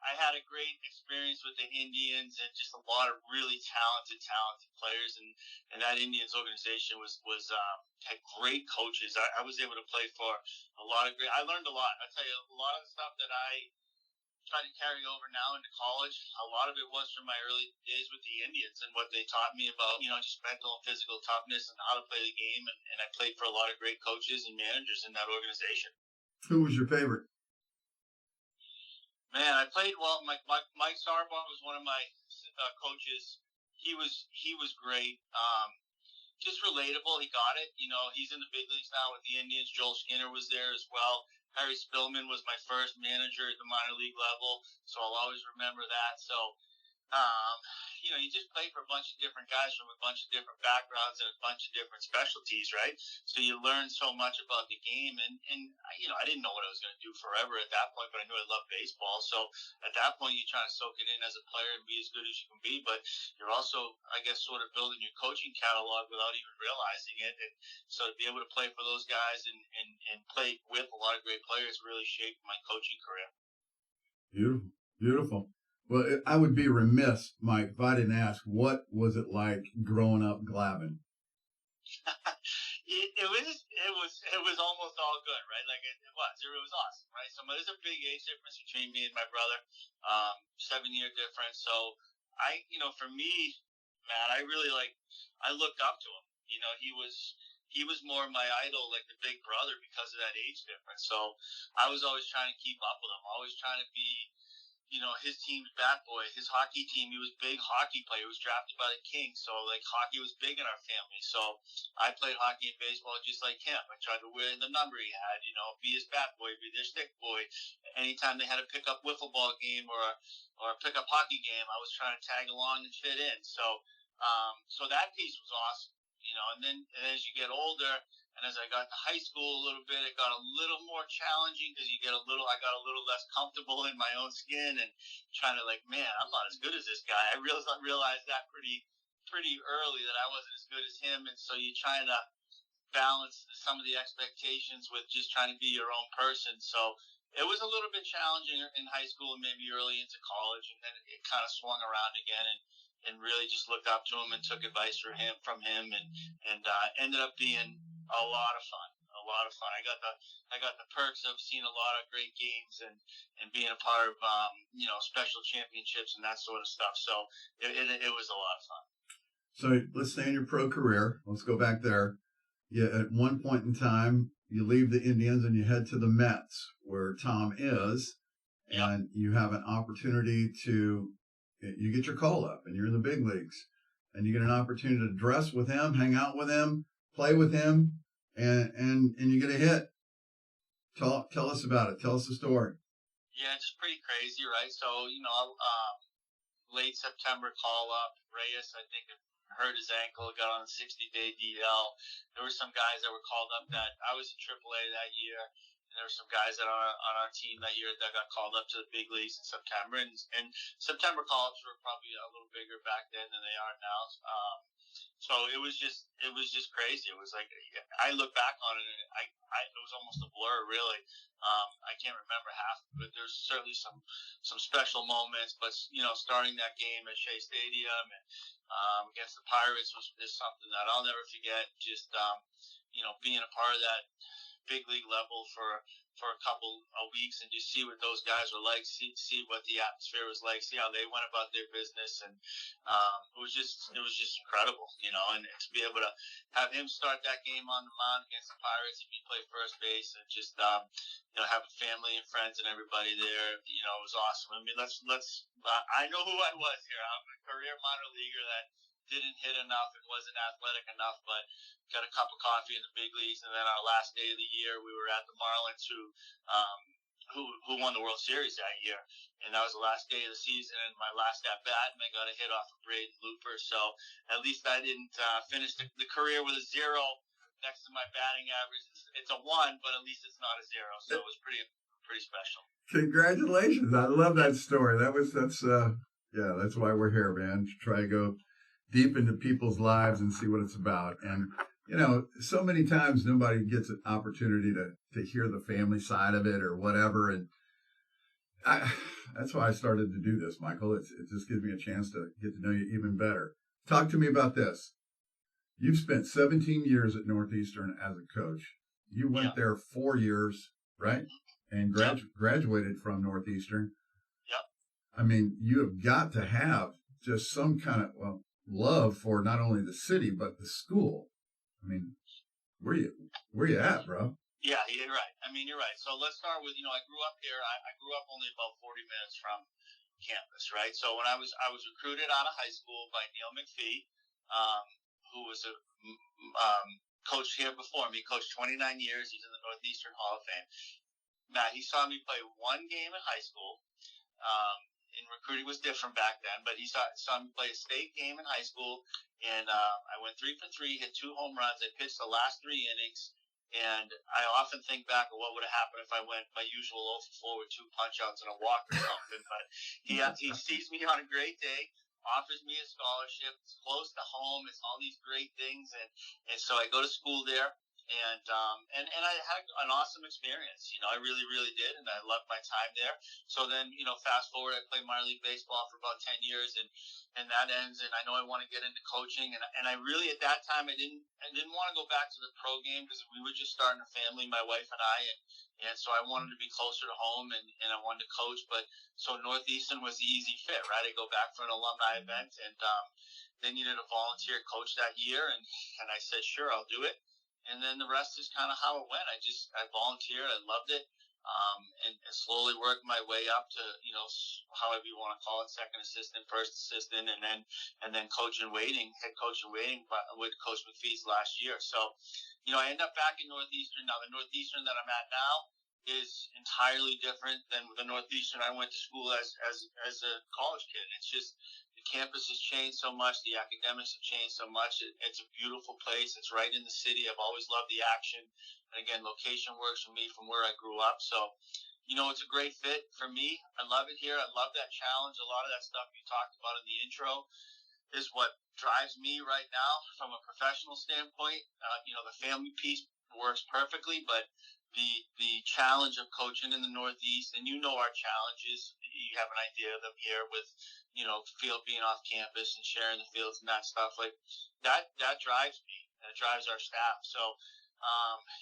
I had a great experience with the Indians and just a lot of really talented players, and that Indians organization had great coaches. I was able to play for a lot of great. I learned a lot. I tell you, a lot of the stuff that I try to carry over now into college, a lot of it was from my early days with the Indians and what they taught me about, just mental and physical toughness and how to play the game. And I played for a lot of great coaches and managers in that organization. Who was your favorite? Man, I played well. Mike Sarbaugh was one of my coaches. He was great. Just relatable. He got it. He's in the big leagues now with the Indians. Joel Skinner was there as well. Harry Spillman was my first manager at the minor league level, so I'll always remember that. So, you just play for a bunch of different guys from a bunch of different backgrounds and a bunch of different specialties, right? So you learn so much about the game, and I didn't know what I was going to do forever at that point, but I knew I loved baseball. So at that point, you try to soak it in as a player and be as good as you can be, but you're also, I guess, sort of building your coaching catalog without even realizing it. And so to be able to play for those guys and play with a lot of great players really shaped my coaching career. Beautiful, beautiful. Well, I would be remiss, Mike, if I didn't ask, what was it like growing up Glavine? It was almost all good, right? Like it was awesome, right? So there's a big age difference between me and my brother, 7-year difference. So for me, man, I looked up to him. He was more my idol, like the big brother, because of that age difference. So I was always trying to keep up with him, always trying to be his team's bat boy, his hockey team. He was a big hockey player. He was drafted by the Kings. So, hockey was big in our family. So, I played hockey and baseball just like him. I tried to wear the number he had, be his bat boy, be their stick boy. Anytime they had a pickup wiffle ball game or a pickup hockey game, I was trying to tag along and fit in. So, so that piece was awesome. And then as you get older, and as I got to high school a little bit, it got a little more challenging because I got a little less comfortable in my own skin and trying to man, I'm not as good as this guy. I realized that pretty early that I wasn't as good as him, and so you're trying to balance some of the expectations with just trying to be your own person. So it was a little bit challenging in high school and maybe early into college, and then it kind of swung around again and really just looked up to him and took advice from him and ended up being a lot of fun. I got the perks of seeing a lot of great games and being a part of special championships and that sort of stuff. So it was a lot of fun. So let's stay in your pro career. Let's go back there. At one point in time, you leave the Indians and you head to the Mets, where Tom is, and you have an opportunity you get your call up, and you're in the big leagues, and you get an opportunity to dress with him, hang out with him, play with him, and you get a hit. Tell us about it. Tell us the story. Yeah, it's pretty crazy, right? So, late September call up. Reyes, I think, hurt his ankle, got on a 60-day DL. There were some guys that were called up that I was in AAA that year. There were some guys that are on our team that year that got called up to the big leagues in September, and September call-ups were probably a little bigger back then than they are now. So it was just crazy. It was like I look back on it, and it was almost a blur, really. I can't remember half, but there's certainly some special moments. But starting that game at Shea Stadium and against the Pirates is something that I'll never forget. Just being a part of that big league level for a couple of weeks and just see what those guys were like, see what the atmosphere was like, see how they went about their business, and it was just incredible, and to be able to have him start that game on the mound against the Pirates and me play first base, and just have family and friends and everybody there, it was awesome. I mean, I know who I was here. I'm a career minor leaguer that didn't hit enough and wasn't athletic enough, but got a cup of coffee in the big leagues. And then our last day of the year, we were at the Marlins, who won the World Series that year, and that was the last day of the season and my last at bat, and I got a hit off of Braden Looper. So at least I didn't finish the career with a 0 next to my batting average. It's a 1, but at least it's not a 0. So it was pretty special. Congratulations! I love that story. That's why we're here, man. To try to go deep into people's lives and see what it's about. And so many times nobody gets an opportunity to hear the family side of it or whatever. And that's why I started to do this, Michael. It just gives me a chance to get to know you even better. Talk to me about this. You've spent 17 years at Northeastern as a coach. You went there 4 years, right? And graduated from Northeastern. Yep. I mean, you have got to have just some kind of love for not only the city but the school. I mean, where you at, bro? Yeah, you're right. I mean, you're right. So let's start with I grew up here. I grew up only about 40 minutes from campus, right? So when I was recruited out of high school by Neil McPhee, who was a coach here before me, coached 29 years. He's in the Northeastern Hall of Fame. Matt, he saw me play one game in high school. And recruiting was different back then, but he saw me play a state game in high school, and I went 3 for 3, hit 2 home runs. I pitched the last 3 innings, and I often think back of what would have happened if I went my usual 0 for 4 with 2 punch-outs and a walk or something. But he sees me on a great day, offers me a scholarship. It's close to home. It's all these great things, and so I go to school there. And I had an awesome experience. I really, really did, and I loved my time there. So then, fast forward, I played minor league baseball for about 10 years, and that ends. And I know I want to get into coaching, and I really at that time I didn't want to go back to the pro game because we were just starting a family, my wife and I, and so I wanted to be closer to home, and I wanted to coach. But so Northeastern was the easy fit, right? I go back for an alumni event, and they needed a volunteer coach that year, and I said, sure, I'll do it. And then the rest is kind of how it went. I volunteered. I loved it. And slowly worked my way up to, however you want to call it, second assistant, first assistant, and then coach in waiting, head coach in waiting with Coach McPhee's last year. So, I end up back in Northeastern. Now, the Northeastern that I'm at now is entirely different than the Northeastern I went to school as a college kid. It's just the campus has changed so much. The academics have changed so much. It's a beautiful place. It's right in the city. I've always loved the action. And again, location works for me from where I grew up. So, it's a great fit for me. I love it here. I love that challenge. A lot of that stuff you talked about in the intro is what drives me right now from a professional standpoint. The family piece works perfectly, but the challenge of coaching in the Northeast, and our challenges, you have an idea of them here with, field being off campus and sharing the fields and that stuff like that drives me, and it drives our staff. So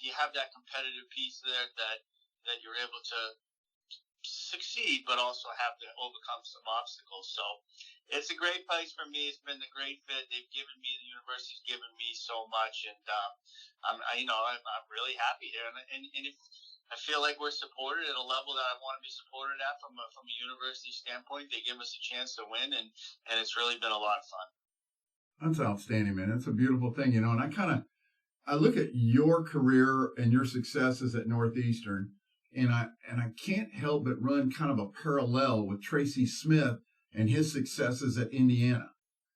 you have that competitive piece there that you're able to succeed, but also have to overcome some obstacles. So it's a great place for me. It's been a great fit. The university's given me so much, and I'm really happy here. And if I feel like we're supported at a level that I want to be supported at from a university standpoint, they give us a chance to win, and it's really been a lot of fun. That's outstanding, man. That's a beautiful thing, and I look at your career and your successes at Northeastern, and I can't help but run kind of a parallel with Tracy Smith and his successes at Indiana.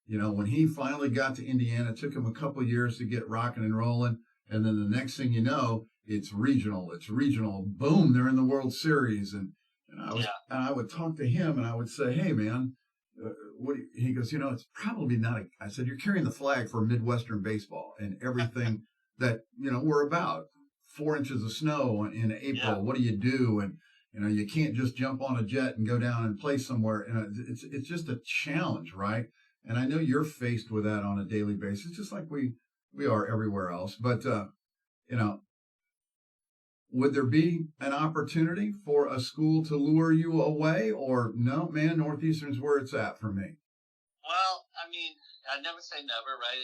When he finally got to Indiana, it took him a couple of years to get rocking and rolling. And then the next thing you know, it's regional. Boom, they're in the World Series. And I would talk to him and I would say, hey, man, he goes, it's probably not I said, you're carrying the flag for Midwestern baseball and everything that, we're about. 4 inches of snow in April. Yeah. What do you do? And, you can't just jump on a jet and go down and play somewhere. It's just a challenge, right? And I know you're faced with that on a daily basis, just like we are everywhere else. But, would there be an opportunity for a school to lure you away, or no, man, Northeastern's where it's at for me? Well, I mean, I never say never, right?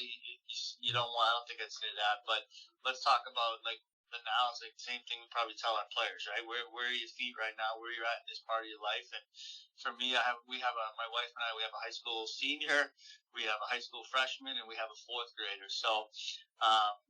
You don't want. I don't think I'd say that. But let's talk about like the now. It's like the same thing we probably tell our players, right? Where are your feet right now? Where you're at in this part of your life? And for me, my wife and I, we have a high school senior, we have a high school freshman, and we have a fourth grader. So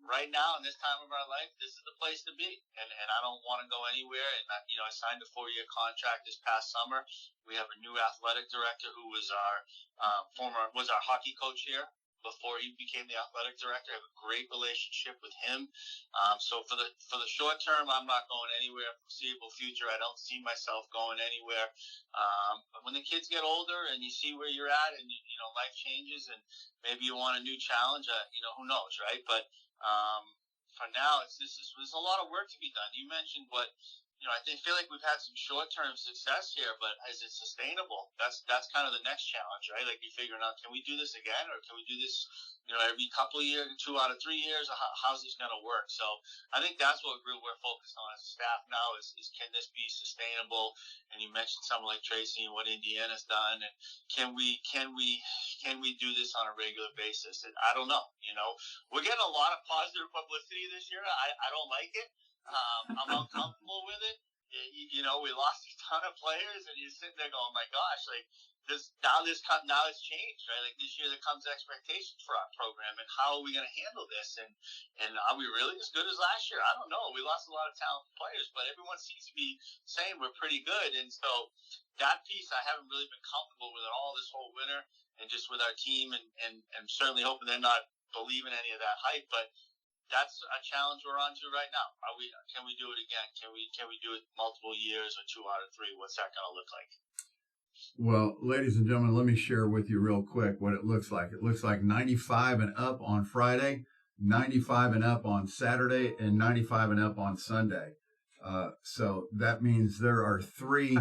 right now in this time of our life, this is the place to be. And I don't want to go anywhere. And I signed a 4-year contract this past summer. We have a new athletic director who was our our hockey coach here before he became the athletic director. I have a great relationship with him. So for the short term, I'm not going anywhere. Foreseeable future, I don't see myself going anywhere. But when the kids get older and you see where you're at, and life changes, and maybe you want a new challenge, who knows, right? But for now, there's a lot of work to be done. You mentioned what. I feel like we've had some short-term success here, but is it sustainable? That's kind of the next challenge, right? Like you're figuring out, can we do this again, or can we do this, every couple of years, 2 out of 3 years? How's this going to work? So I think that's what we're focused on as a staff now is can this be sustainable? And you mentioned someone like Tracy and what Indiana's done, and can we do this on a regular basis? And I don't know. We're getting a lot of positive publicity this year. I don't like it. I'm uncomfortable with it. We lost a ton of players, and you're sitting there going, "My gosh, like now it's changed, right? Like this year, there comes expectations for our program, and how are we going to handle this? And are we really as good as last year? I don't know. We lost a lot of talented players, but everyone seems to be saying we're pretty good, and so that piece I haven't really been comfortable with at all this whole winter, and just with our team, and certainly hoping they're not believing any of that hype, but. That's a challenge we're on to right now. Can we do it again? Can we do it multiple years or 2 out of 3? What's that going to look like? Well, ladies and gentlemen, let me share with you real quick what it looks like. It looks like 95 and up on Friday, 95 and up on Saturday, and 95 and up on Sunday. So that means there are 3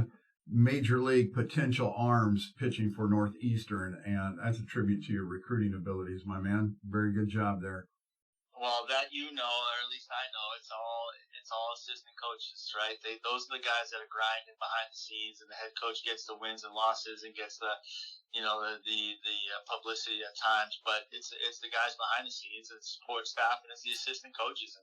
major league potential arms pitching for Northeastern, and that's a tribute to your recruiting abilities, my man. Very good job there. Well, that or at least I know, it's all assistant coaches, right? Those are the guys that are grinding behind the scenes, and the head coach gets the wins and losses and gets the publicity at times. But it's the guys behind the scenes, it's support staff, and it's the assistant coaches.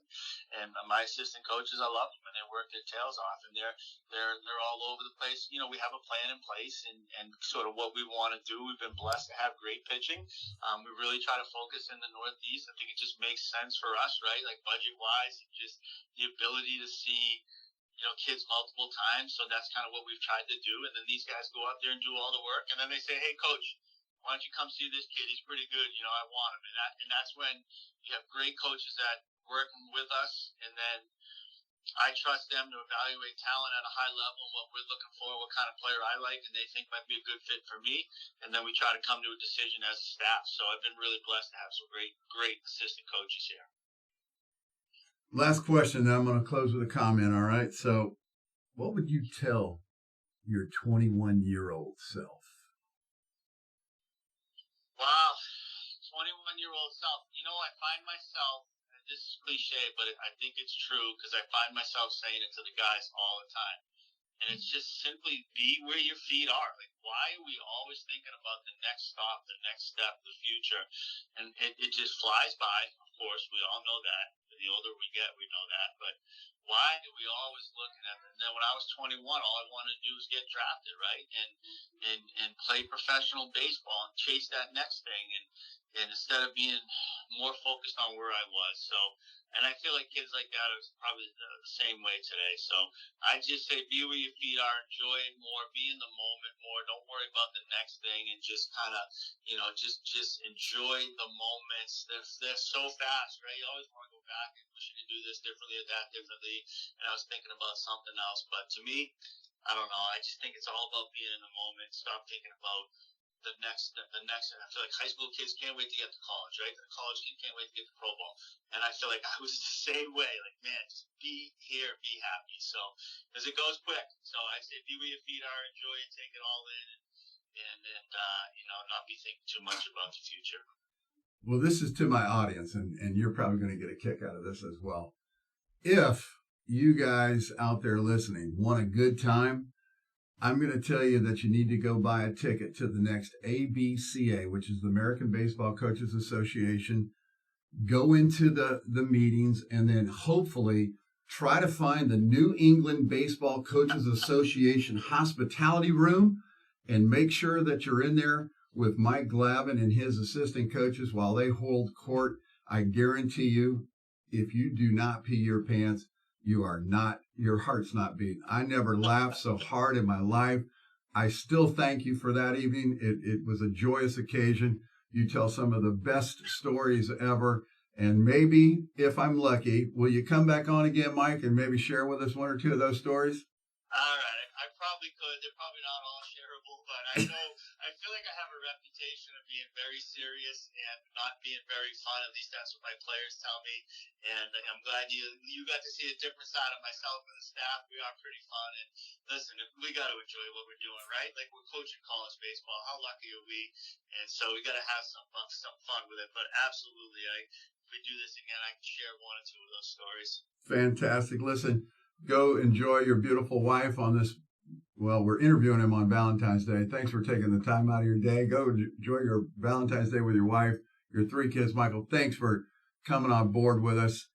And my assistant coaches, I love them, and they work their tails off, and they're all over the place. We have a plan in place, and sort of what we want to do. We've been blessed to have great pitching. We really try to focus in the Northeast. I think it just makes sense for us, right? Like budget-wise, and just the ability to see kids multiple times. So that's kind of what we've tried to do. And then these guys go out there and do all the work. And then they say, "Hey, coach, why don't you come see this kid? He's pretty good. I want him." And that's when you have great coaches that work with us. And then I trust them to evaluate talent at a high level, what we're looking for, what kind of player I like, and they think might be a good fit for me. And then we try to come to a decision as a staff. So I've been really blessed to have some great assistant coaches here. Last question, then I'm going to close with a comment, all right? So what would you tell your 21-year-old self? Wow, 21-year-old self. I find myself, and this is cliche, but I think it's true, because I find myself saying it to the guys all the time. And it's just simply be where your feet are. Like, why are we always thinking about the next stop, the next step, the future? And it just flies by, of course. We all know that. The older we get, we know that. But why are we always looking at it? And then when I was 21, all I wanted to do was get drafted, right? And play professional baseball and chase that next thing. And instead of being more focused on where I was. So, and I feel like kids like that are probably the same way today. So I just say be where your feet are, enjoy it more, be in the moment more. Don't worry about the next thing, and just kind of, just enjoy the moments. They're so fast, right? You always want to go back and wish you could do this differently or that differently. And I was thinking about something else, but to me, I don't know. I just think it's all about being in the moment. Stop thinking about the next. I feel like high school kids can't wait to get to college, right? The college kid can't wait to get to Pro Bowl. And I feel like I was the same way. Like, man, just be here, be happy. So, because it goes quick. So I say, be where your feet are, enjoy it, take it all in, and not be thinking too much about the future. Well, this is to my audience, and you're probably going to get a kick out of this as well. If you guys out there listening want a good time, I'm going to tell you that you need to go buy a ticket to the next ABCA, which is the American Baseball Coaches Association. Go into the meetings and then hopefully try to find the New England Baseball Coaches Association hospitality room and make sure that you're in there with Mike Glavine and his assistant coaches while they hold court. I guarantee you, if you do not pee your pants, your heart's not beating. I never laughed so hard in my life. I still thank you for that evening. It was a joyous occasion. You tell some of the best stories ever. And maybe, if I'm lucky, will you come back on again, Mike, and maybe share with us one or two of those stories? All right, I probably could. They're probably not all shareable, but I feel like I have a reputation of being very serious and not being very fun. At least that's what my players tell me. And I'm glad you got to see a different side of myself and the staff. We are pretty fun. And listen, we got to enjoy what we're doing, right? Like, we're coaching college baseball. How lucky are we? And so we got to have some fun with it. But absolutely, if we do this again, I can share one or two of those stories. Fantastic. Listen, go enjoy your beautiful wife on this. Well, we're interviewing him on Valentine's Day. Thanks for taking the time out of your day. Go enjoy your Valentine's Day with your wife, your 3 kids. Michael, thanks for coming on board with us.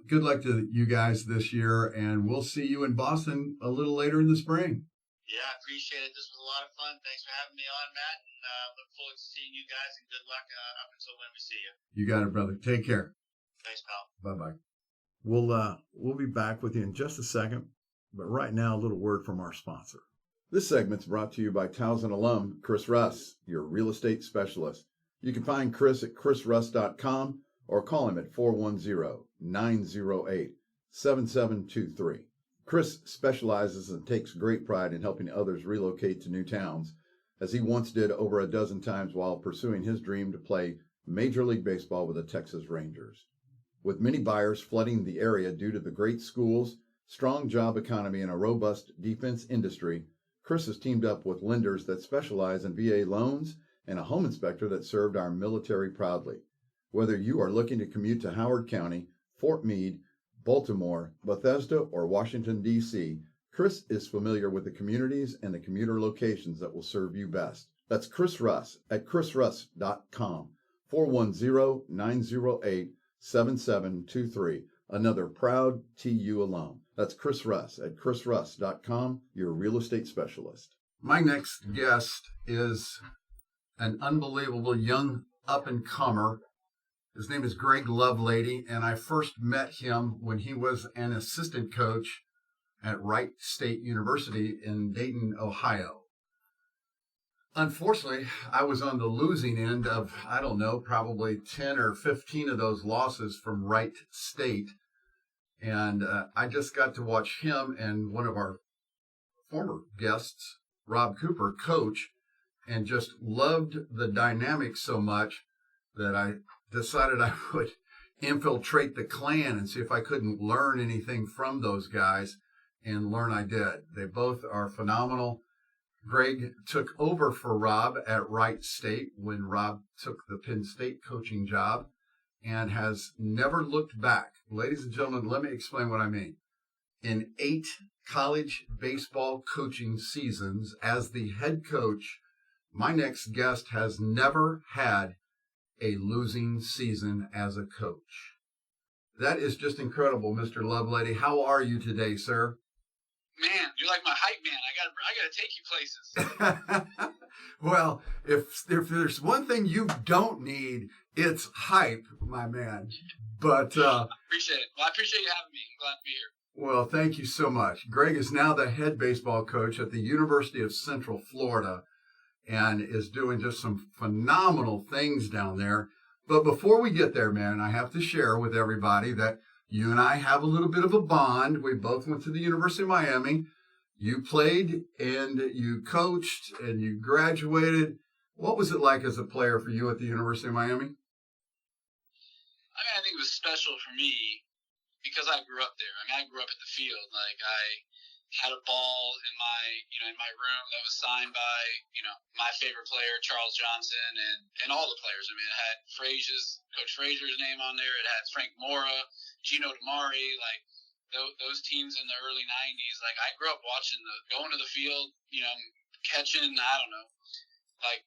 Good luck to you guys this year, and we'll see you in Boston a little later in the spring. Yeah, I appreciate it. This was a lot of fun. Thanks for having me on, Matt, and look forward to seeing you guys, and good luck up until when we see you. You got it, brother. Take care. Thanks, pal. Bye-bye. We'll be back with you in just a second, but right now, a little word from our sponsor. This segment's brought to you by Towson alum Chris Russ, your real estate specialist. You can find Chris at chrisruss.com or call him at 410-908-7723. Chris specializes and takes great pride in helping others relocate to new towns, as he once did over a dozen times while pursuing his dream to play Major League Baseball with the Texas Rangers. With many buyers flooding the area due to the great schools, strong job economy, and a robust defense industry, Chris has teamed up with lenders that specialize in VA loans and a home inspector that served our military proudly. Whether you are looking to commute to Howard County, Fort Meade, Baltimore, Bethesda, or Washington, D.C., Chris is familiar with the communities and the commuter locations that will serve you best. That's Chris Russ at chrisruss.com, 410-908-7723. Another proud TU alum. That's Chris Russ at chrisruss.com, your real estate specialist. My next guest is an unbelievable young up-and-comer. His name is Greg Lovelady, and I first met him when he was an assistant coach at Wright State University in Dayton, Ohio. Unfortunately, I was on the losing end of, probably 10 or 15 of those losses from Wright State. And I just got to watch him and one of our former guests, Rob Cooper, coach, and just loved the dynamic so much that I decided I would infiltrate the clan and see if I couldn't learn anything from those guys, and learn I did. They both are phenomenal. Greg took over for Rob at Wright State when Rob took the Penn State coaching job and has never looked back. Ladies and gentlemen, let me explain what I mean. In 8 college baseball coaching seasons as the head coach, my next guest has never had a losing season as a coach. That is just incredible, Mr. Lovelady. How are you today, sir? Man, you're like my hype man. I gotta take you places. Well, if there's one thing you don't need, it's hype, my man. But I appreciate it. Well, I appreciate you having me. I'm glad to be here. Well, thank you so much. Greg is now the head baseball coach at the University of Central Florida and is doing just some phenomenal things down there. But before we get there, man, I have to share with everybody that you and I have a little bit of a bond. We both went to the University of Miami. You played and you coached and you graduated. What was it like as a player for you at the University of Miami? I think it was special for me because I grew up there. I grew up at the field. Like, I had a ball in my room that was signed by, my favorite player, Charles Johnson, and all the players. It had Coach Frazier's name on there. It had Frank Mora, Gino DiMari. Like, those teams in the early 90s. Like, I grew up watching going to the field, catching, I don't know, like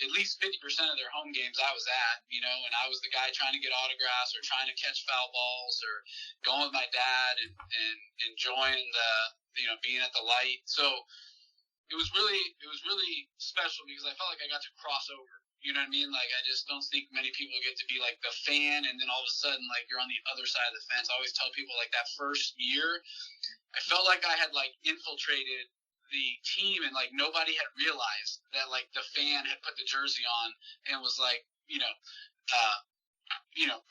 at least 50% of their home games I was at, and I was the guy trying to get autographs or trying to catch foul balls or going with my dad and enjoying being at the light. So it was really special because I felt like I got to cross over. You know what I mean? Like, I just don't think many people get to be like the fan, and then all of a sudden, like, you're on the other side of the fence. I always tell people, like, that first year, I felt like I had like infiltrated the team, and like nobody had realized that like the fan had put the jersey on and was like,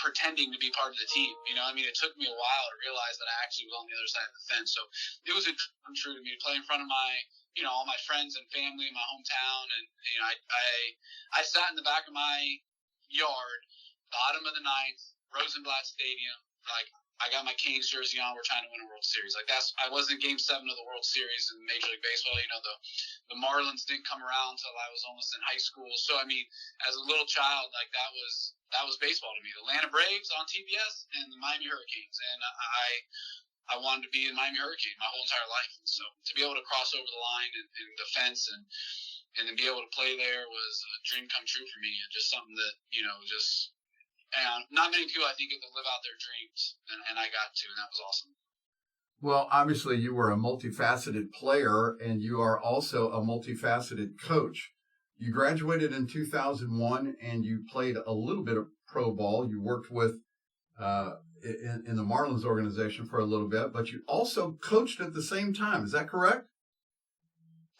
pretending to be part of the team. I mean, it took me a while to realize that I actually was on the other side of the fence. So it was a dream true to me to play in front of my, all my friends and family in my hometown. And, I sat in the back of my yard, bottom of the ninth, Rosenblatt Stadium. Like, I got my Canes jersey on. We're trying to win a World Series. Like, I was in Game 7 of the World Series in Major League Baseball. The Marlins didn't come around until I was almost in high school. So, I mean, as a little child, like, that was baseball to me. The Atlanta Braves on TBS and the Miami Hurricanes. And I wanted to be in Miami Hurricane my whole entire life. And so to be able to cross over the line and the fence and to be able to play there was a dream come true for me, and just something that, and not many people, I think, get to live out their dreams, and I got to, and that was awesome. Well, obviously, you were a multifaceted player, and you are also a multifaceted coach. You graduated in 2001, and you played a little bit of pro ball. You worked with in the Marlins organization for a little bit, but you also coached at the same time. Is that correct?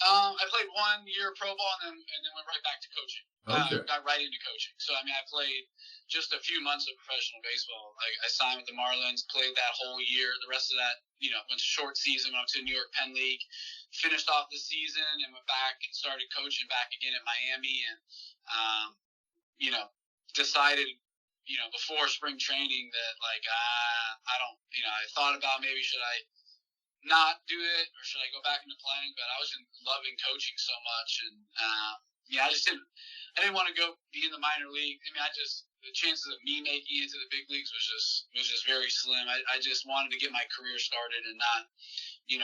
I played 1 year pro ball and then went right back to coaching. Okay. Got right into coaching. So, I mean, I played just a few months of professional baseball. I signed with the Marlins, played that whole year. The rest of that, went to short season, went to New York Penn League, finished off the season and went back and started coaching back again at Miami, and, decided, before spring training that, like, I don't, I thought about maybe should I not do it or should I go back into playing, but I was loving coaching so much, and I didn't want to go be in the minor league. I mean, the chances of me making it to the big leagues was just very slim. I just wanted to get my career started and not,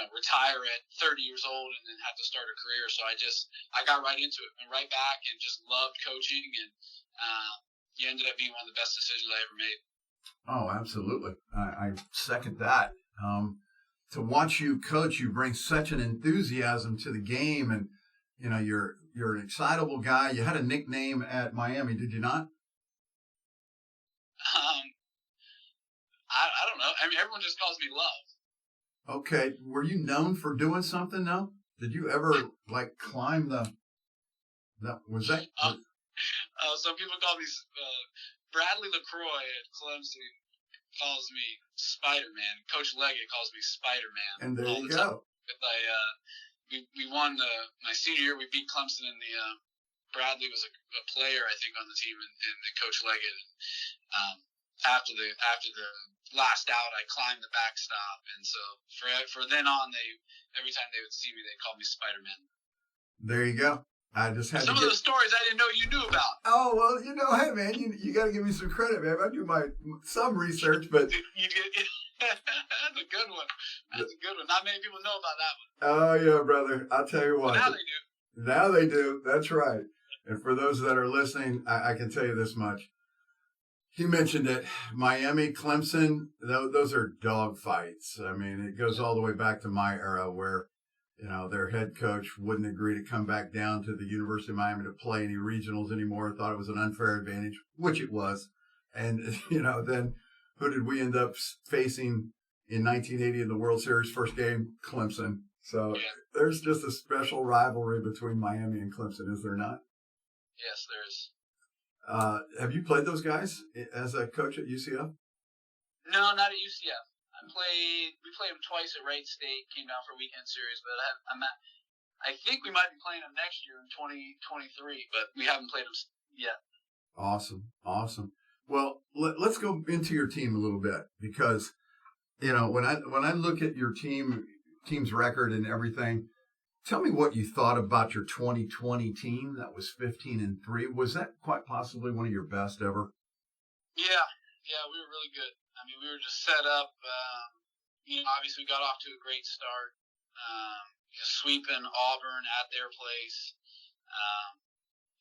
retire at 30 years old and then have to start a career. So I got right into it, went right back and just loved coaching, and it ended up being one of the best decisions I ever made. Oh, absolutely. I second that. To watch you coach, you bring such an enthusiasm to the game, and you're an excitable guy. You had a nickname at Miami, did you not? I don't know. I mean, everyone just calls me Love. Okay. Were you known for doing something though? Did you ever like climb was that? Some people call me Bradley LaCroix at Clemson calls me Spider-Man. Coach Leggett calls me Spider-Man. And there all you the go. Time. We won my senior year. We beat Clemson in the Bradley was a player, I think, on the team, and Coach Leggett. After the last out, I climbed the backstop, and so for then on, every time they would see me, they'd call me Spider-Man. There you go. I just had some of those stories I didn't know you knew about. Oh well, hey man, you got to give me some credit, man. I do some research, but you did. That's a good one. That's a good one. Not many people know about that one. Oh yeah, brother. I'll tell you what. Now they do. Now they do. That's right. And for those that are listening, I can tell you this much. He mentioned it. Miami, Clemson, those are dog fights. I mean, it goes all the way back to my era where, their head coach wouldn't agree to come back down to the University of Miami to play any regionals anymore, thought it was an unfair advantage, which it was. And, then who did we end up facing in 1980 in the World Series first game? Clemson. So there's just a special rivalry between Miami and Clemson, is there not? Yes, there is. Have you played those guys as a coach at UCF? No, not at UCF. We played them twice at Wright State, came down for a weekend series, but I think we might be playing them next year in 2023, but we haven't played them yet. Awesome. Well, let's go into your team a little bit, because, when I look at your team's record and everything, tell me what you thought about your 2020 team that was 15-3. Was that quite possibly one of your best ever? Yeah, we were really good. I mean, we were just set up, obviously we got off to a great start, sweeping Auburn at their place,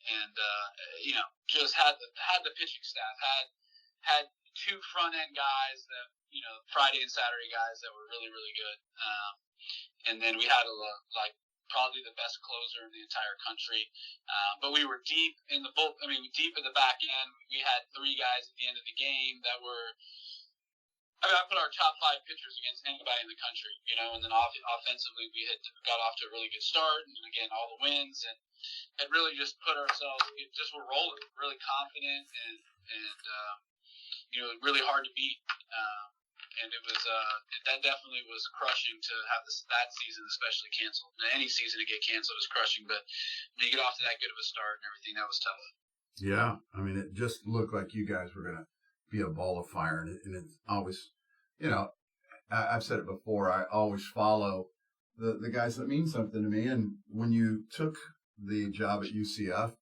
and just had the pitching staff, had two front end guys that Friday and Saturday guys that were really really good, and then we had probably the best closer in the entire country. But we were deep in the deep in the back end. We had three guys at the end of the game that were. I put our top five pitchers against anybody in the country, and then offensively we had got off to a really good start, and again all the wins, and had really just put ourselves, we're rolling, really confident, and really hard to beat. And it was that definitely was crushing to have that season especially canceled. Now, any season to get canceled is crushing, but when you get off to that good of a start and everything, that was tough. Yeah, I mean, it just looked like you guys were going to be a ball of fire, and it's always, I've said it before, I always follow the guys that mean something to me. And when you took the job at UCF,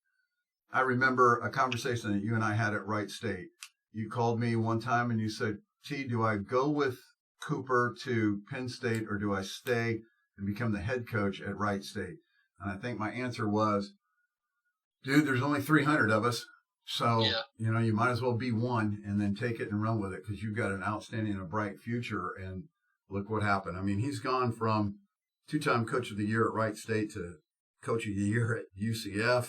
I remember a conversation that you and I had at Wright State. You called me one time and you said, T, do I go with Cooper to Penn State or do I stay and become the head coach at Wright State? And I think my answer was, dude, there's only 300 of us. So, you might as well be one and then take it and run with it because you've got an outstanding and a bright future. And look what happened. I mean, he's gone from two-time coach of the year at Wright State to coach of the year at UCF.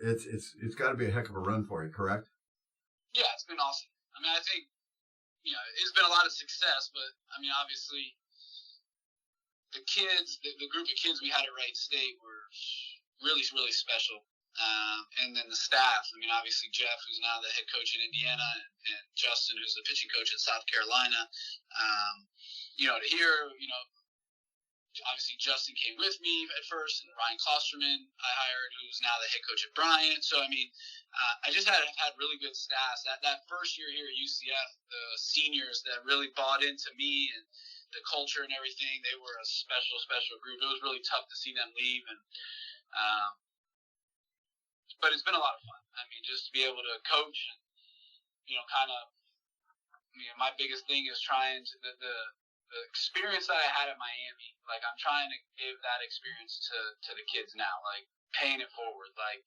It's got to be a heck of a run for you, correct? Yeah, it's been awesome. I mean, I think, it's been a lot of success, but, I mean, obviously the kids, the group of kids we had at Wright State were really, really special. And then the staff, I mean, obviously Jeff, who's now the head coach in Indiana, and Justin, who's the pitching coach at South Carolina. To hear, obviously Justin came with me at first, and Ryan Klosterman I hired, who's now the head coach at Bryant. So, I mean, I just had really good staff. That first year here at UCF, the seniors that really bought into me and the culture and everything, they were a special, special group. It was really tough to see them leave, and but it's been a lot of fun. I mean, just to be able to coach and, my biggest thing is trying to, the experience that I had at Miami, like I'm trying to give that experience to the kids now, like paying it forward. Like,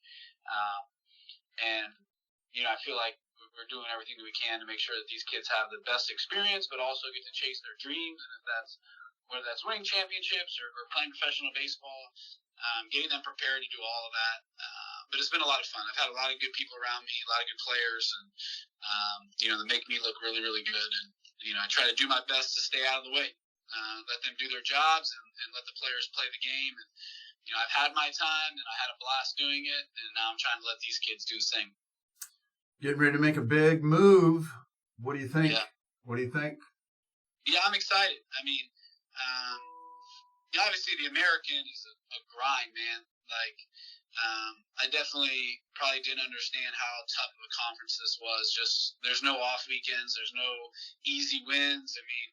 I feel like we're doing everything that we can to make sure that these kids have the best experience, but also get to chase their dreams. And if that's, whether that's winning championships or playing professional baseball, getting them prepared to do all of that. But it's been a lot of fun. I've had a lot of good people around me, a lot of good players, and that make me look really, really good. And I try to do my best to stay out of the way, let them do their jobs, and let the players play the game. And I've had my time, and I had a blast doing it, and now I'm trying to let these kids do the same. Getting ready to make a big move. What do you think? Yeah. What do you think? Yeah, I'm excited. I mean, obviously the American is a grind, man. Like, I definitely probably didn't understand how tough of a conference this was. Just there's no off weekends, there's no easy wins. I mean,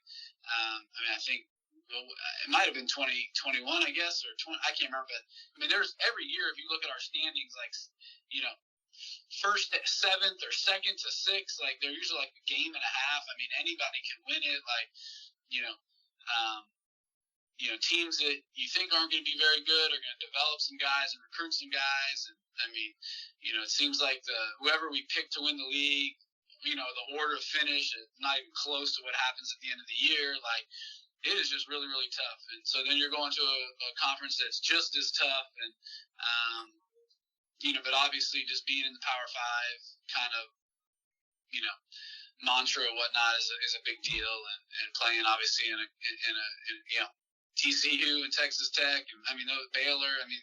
I think it might have been 2021, I guess, or 20. I can't remember. But I mean, there's every year if you look at our standings, like first to seventh or second to sixth, like they're usually like a game and a half. I mean, anybody can win it. Like, teams that you think aren't going to be very good are going to develop some guys and recruit some guys. And I mean, it seems like whoever we pick to win the league, the order of finish is not even close to what happens at the end of the year. Like, it is just really, really tough. And so then you're going to a conference that's just as tough. And, but obviously just being in the Power Five kind of, mantra or whatnot is a big deal. And playing obviously in a TCU and Texas Tech, and I mean Baylor. I mean,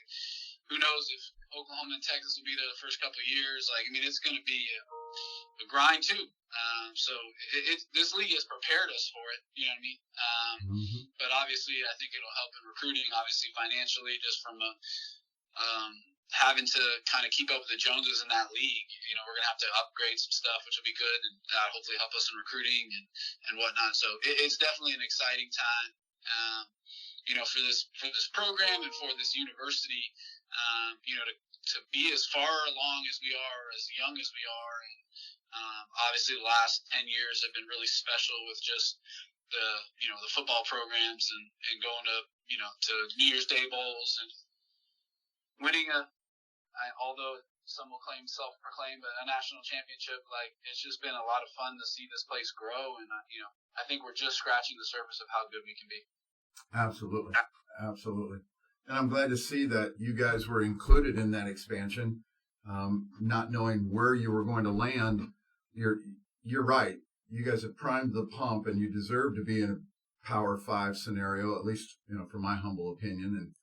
who knows if Oklahoma and Texas will be there the first couple of years? Like, I mean, it's going to be a grind too. So this league has prepared us for it. You know what I mean? But obviously, I think it'll help in recruiting. Obviously, financially, just from having to kind of keep up with the Joneses in that league. We're going to have to upgrade some stuff, which will be good, and hopefully help us in recruiting and whatnot. So it's definitely an exciting time. For this program and for this university, to be as far along as we are, as young as we are, and obviously the last 10 years have been really special with just the football programs and going to to New Year's Day bowls and winning although some will claim self-proclaimed a national championship. Like, it's just been a lot of fun to see this place grow, and I think we're just scratching the surface of how good we can be. Absolutely. And I'm glad to see that you guys were included in that expansion. Not knowing where you were going to land, you're right. You guys have primed the pump, and you deserve to be in a Power 5 scenario, at least, from my humble opinion. And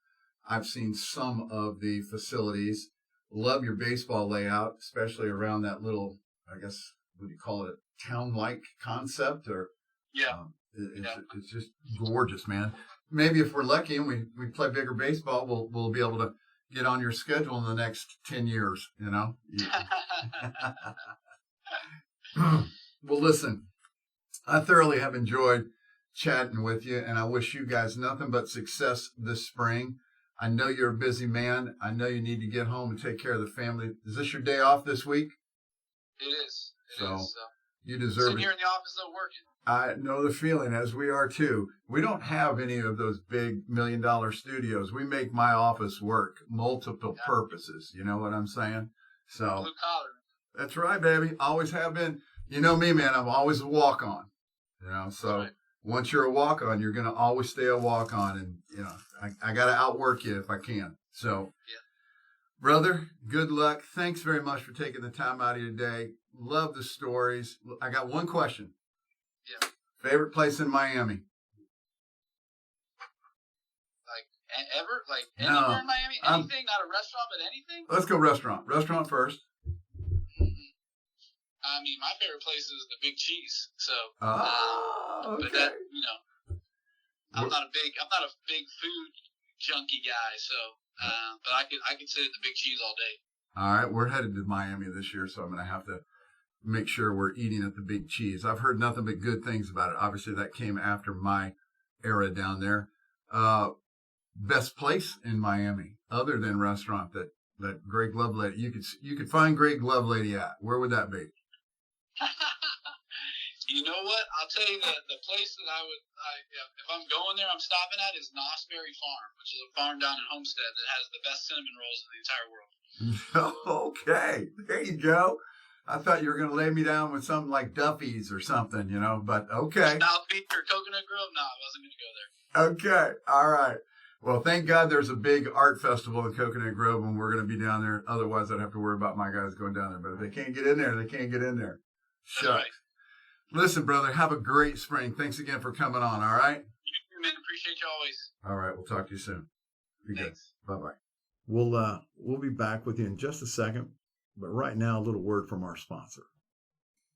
I've seen some of the facilities. Love your baseball layout, especially around that little, I guess, what do you call it, a town-like concept? Or it's just gorgeous, man. Maybe if we're lucky and we play bigger baseball, we'll be able to get on your schedule in the next 10 years, Well, listen, I thoroughly have enjoyed chatting with you, and I wish you guys nothing but success this spring. I know you're a busy man. I know you need to get home and take care of the family. Is this your day off this week? It is. It is. You deserve sitting it. Here in the office, though, working. I know the feeling, as we are too. We don't have any of those big $1 million studios. We make my office work, multiple purposes. You know what I'm saying? So blue collar. That's right, baby. Always have been. You know me, man. I'm always a walk-on. So right. Once you're a walk-on, you're going to always stay a walk-on, and I got to outwork you if I can. So, brother, good luck. Thanks very much for taking the time out of your day. Love the stories. I got one question. Yeah. Favorite place in Miami? Like ever? Like anywhere in Miami? Anything? Not a restaurant, but anything? Let's go restaurant. Restaurant first. I mean, my favorite place is the Big Cheese. So, okay. But that, I'm not a big food junkie guy. So, but I could sit at the Big Cheese all day. All right, we're headed to Miami this year, so I'm going to have to make sure we're eating at the Big Cheese. I've heard nothing but good things about it. Obviously, that came after my era down there. Best place in Miami, other than restaurant that Greg Lovelady, you could find Greg Lovelady at. Where would that be? You know what? I'll tell you the place that if I'm going there, I'm stopping at is Nosberry Farm, which is a farm down in Homestead that has the best cinnamon rolls in the entire world. Okay, there you go. I thought you were going to lay me down with something like Duffy's or something, but okay. South Beach or Coconut Grove? No, I wasn't going to go there. Okay, all right. Well, thank God there's a big art festival in Coconut Grove, and we're going to be down there. Otherwise, I'd have to worry about my guys going down there. But if they can't get in there, they can't get in there. That's right. Listen, brother, have a great spring. Thanks again for coming on, all right? You too, man. Appreciate you always. All right, we'll talk to you soon. Be good. Bye-bye. We'll be back with you in just a second, but right now, a little word from our sponsor.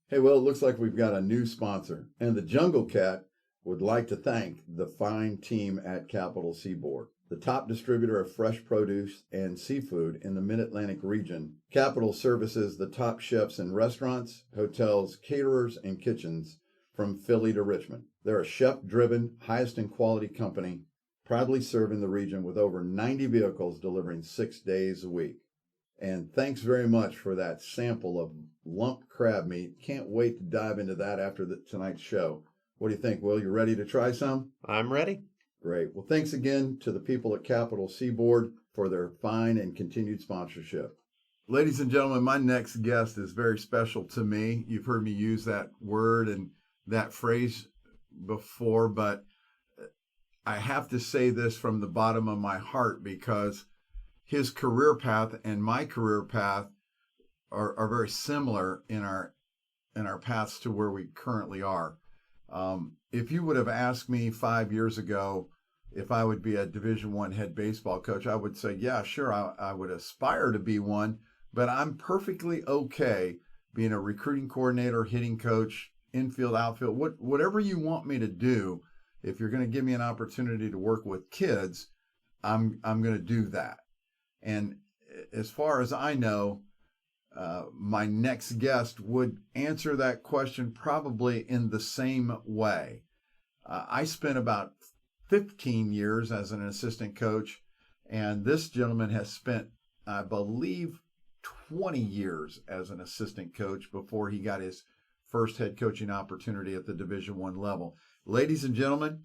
Hey, well, it looks like we've got a new sponsor, and the Jungle Cat would like to thank the fine team at Capital Seaboard, the top distributor of fresh produce and seafood in the Mid-Atlantic region. Capital services the top chefs in restaurants, hotels, caterers, and kitchens from Philly to Richmond. They're a chef-driven, highest in quality company, proudly serving the region with over 90 vehicles delivering 6 days a week. And thanks very much for that sample of lump crab meat. Can't wait to dive into that after tonight's show. What do you think, Will? You ready to try some? I'm ready. Great. Well, thanks again to the people at Capital Seaboard for their fine and continued sponsorship. Ladies and gentlemen, my next guest is very special to me. You've heard me use that word and that phrase before, but I have to say this from the bottom of my heart because his career path and my career path are very similar in our paths to where we currently are. If you would have asked me 5 years ago if I would be a Division I head baseball coach, I would say, yeah, sure, I would aspire to be one, but I'm perfectly okay being a recruiting coordinator, hitting coach, infield, outfield, whatever you want me to do. If you're going to give me an opportunity to work with kids, I'm going to do that. And as far as I know, my next guest would answer that question probably in the same way. I spent about 15 years as an assistant coach, and this gentleman has spent, I believe, 20 years as an assistant coach before he got his first head coaching opportunity at the Division I level. Ladies and gentlemen,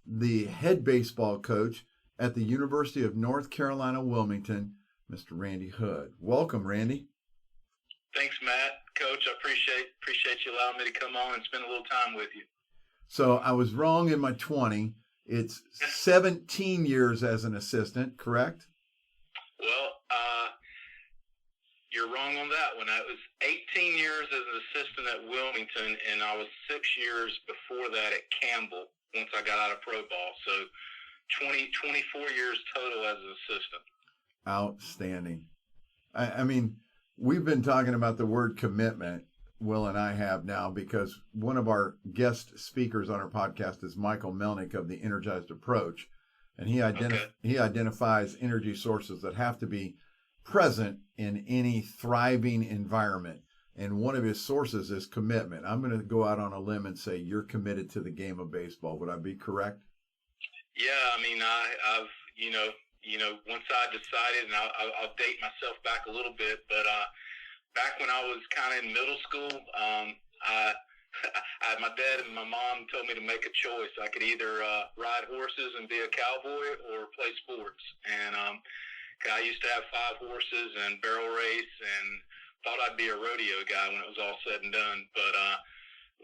the head baseball coach at the University of North Carolina, Wilmington, Mr. Randy Hood. Welcome, Randy. Thanks, Matt. Coach, I appreciate you allowing me to come on and spend a little time with you. So I was wrong in my 20. It's 17 years as an assistant, correct? Well, you're wrong on that one. I was 18 years as an assistant at Wilmington, and I was 6 years before that at Campbell once I got out of pro ball. So 24 years total as an assistant. Outstanding. I mean, we've been talking about the word commitment, Will and I have now, because one of our guest speakers on our podcast is Michael Melnik of the Energized approach, and he identifies energy sources that have to be present in any thriving environment, and one of his sources is commitment. I'm going to go out on a limb and say you're committed to the game of baseball. Would I be correct? Yeah, I mean, I've once I decided, and I'll date myself back a little bit, but back when I was kind of in middle school, my dad and my mom told me to make a choice. I could either ride horses and be a cowboy or play sports. And I used to have 5 horses and barrel race and thought I'd be a rodeo guy when it was all said and done. But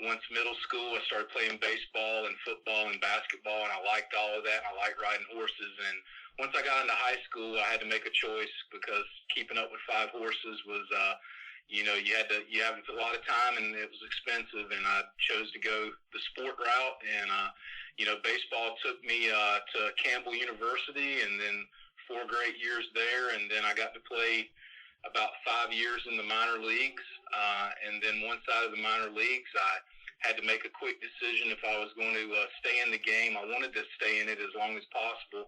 once middle school, I started playing baseball and football and basketball, and I liked all of that. And I liked riding horses. And once I got into high school, I had to make a choice because keeping up with 5 horses was you have a lot of time and it was expensive, and I chose to go the sport route. And baseball took me to Campbell University, and then 4 great years there, and then I got to play about 5 years in the minor leagues, and then once out of the minor leagues, I had to make a quick decision if I was going to stay in the game. I wanted to stay in it as long as possible,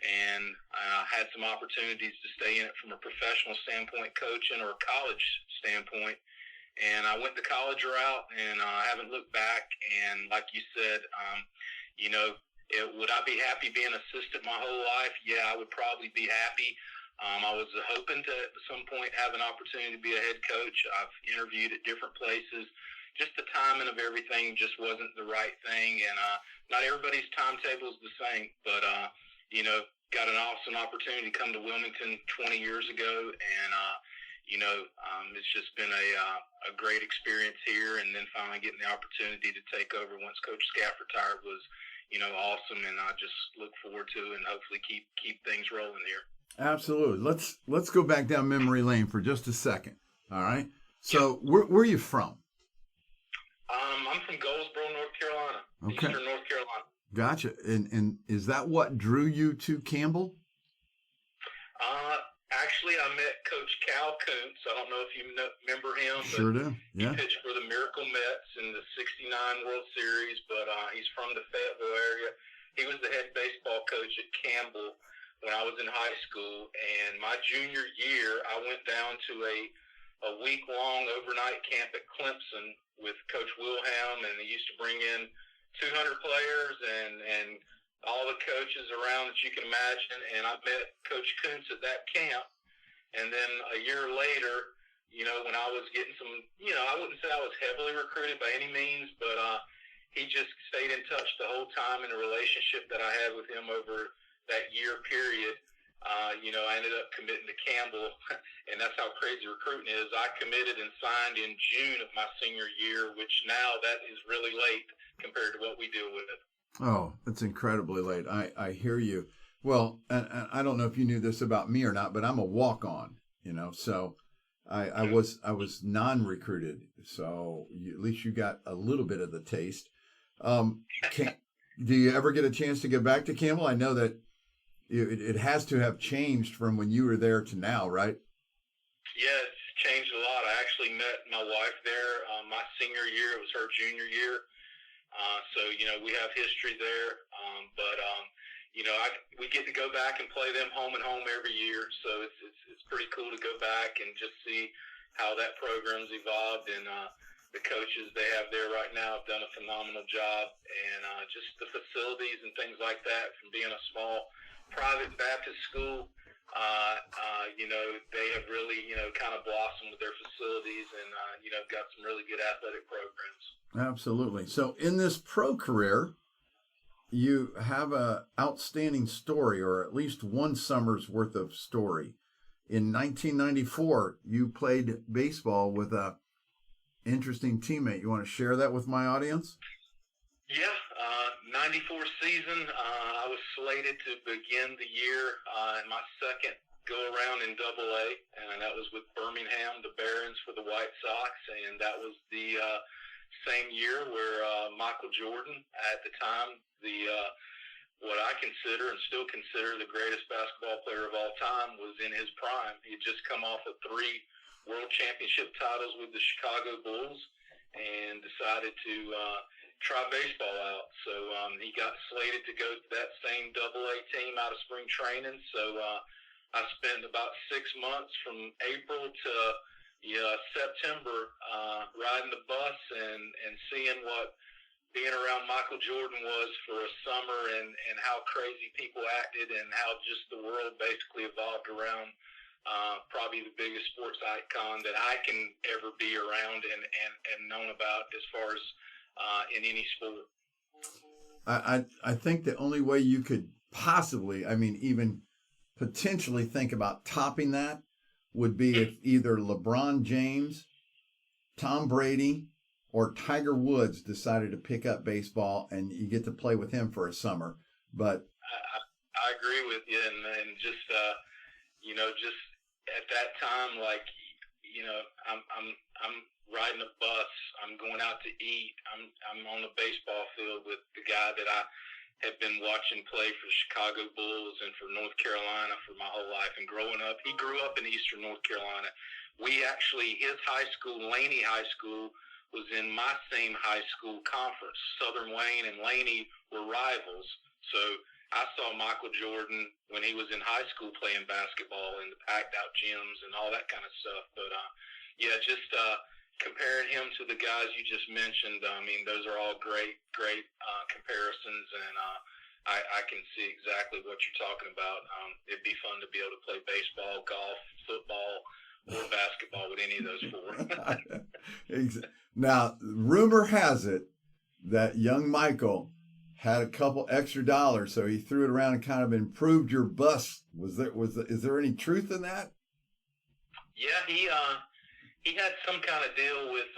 and I had some opportunities to stay in it from a professional standpoint, coaching, or a college standpoint. And I went the college route, and I haven't looked back. And like you said, would I be happy being an assistant my whole life? Yeah, I would probably be happy. I was hoping to at some point have an opportunity to be a head coach. I've interviewed at different places. Just the timing of everything just wasn't the right thing. And not everybody's timetable is the same, but got an awesome opportunity to come to Wilmington 20 years ago, and it's just been a great experience here. And then finally getting the opportunity to take over once Coach Scaff retired was awesome, and I just look forward to and hopefully keep things rolling here. Absolutely. Let's go back down memory lane for just a second. All right. So where are you from? I'm from Goldsboro, North Carolina. Okay. Eastern North Carolina. Gotcha. And is that what drew you to Campbell? Actually, I met Coach Cal Kuntz. I don't know if you remember him. Sure do. Yeah. He pitched for the Miracle Mets in the '69 World Series, but he's from the Fayetteville area. He was the head baseball coach at Campbell when I was in high school. And my junior year, I went down to a week-long overnight camp at Clemson with Coach Wilhelm, and they used to bring in 200 players and all the coaches around that you can imagine. And I met Coach Kuntz at that camp. And then a year later, when I was getting some, I wouldn't say I was heavily recruited by any means, but he just stayed in touch the whole time in the relationship that I had with him over that year period. I ended up committing to Campbell, and that's how crazy recruiting is. I committed and signed in June of my senior year, which now that is really late compared to what we deal with. Oh, it's incredibly late. I hear you. Well, and I don't know if you knew this about me or not, but I'm a walk-on, so I was non-recruited. So at least you got a little bit of the taste. Do you ever get a chance to get back to Campbell? I know that it has to have changed from when you were there to now, right? Yeah, it's changed a lot. I actually met my wife there my senior year. It was her junior year. So, we have history there. But we get to go back and play them home and home every year. So it's pretty cool to go back and just see how that program's evolved. And the coaches they have there right now have done a phenomenal job. And just the facilities and things like that, from being a small private Baptist school, They have really, kind of blossomed with their facilities and, got some really good athletic programs. Absolutely. So in this pro career, you have a outstanding story, or at least one summer's worth of story. In 1994, you played baseball with a interesting teammate. You want to share that with my audience? Yeah, 94 season, I was slated to begin the year in my second go-around in Double-A, and that was with Birmingham, the Barons for the White Sox, and that was the same year where Michael Jordan, at the time, what I consider and still consider the greatest basketball player of all time, was in his prime. He had just come off of 3 World Championship titles with the Chicago Bulls and decided to try baseball out. So he got slated to go to that same Double-A team out of spring training. So I spent about 6 months from April to September riding the bus and seeing what being around Michael Jordan was for a summer, and how crazy people acted, and how just the world basically evolved around probably the biggest sports icon that I can ever be around and known about as far as in any sport. I think the only way you could possibly, even potentially think about topping that would be if either LeBron James, Tom Brady, or Tiger Woods decided to pick up baseball and you get to play with him for a summer. But I agree with you, and just just at that time, I'm riding a bus, I'm going out to eat, I'm on the baseball field with the guy that I have been watching play for Chicago Bulls and for North Carolina for my whole life. And growing up, he grew up in Eastern North Carolina. His high school, Laney High School, was in my same high school conference. Southern Wayne and Laney were rivals. So I saw Michael Jordan when he was in high school playing basketball in the packed out gyms and all that kind of stuff. But comparing him to the guys you just mentioned, those are all great comparisons, and I can see exactly what you're talking about. It'd be fun to be able to play baseball, golf, football, or basketball with any of those 4. Now, rumor has it that young Michael had a couple extra dollars, so he threw it around and kind of improved your bus. Is there any truth in that? Yeah, he had some kind of deal with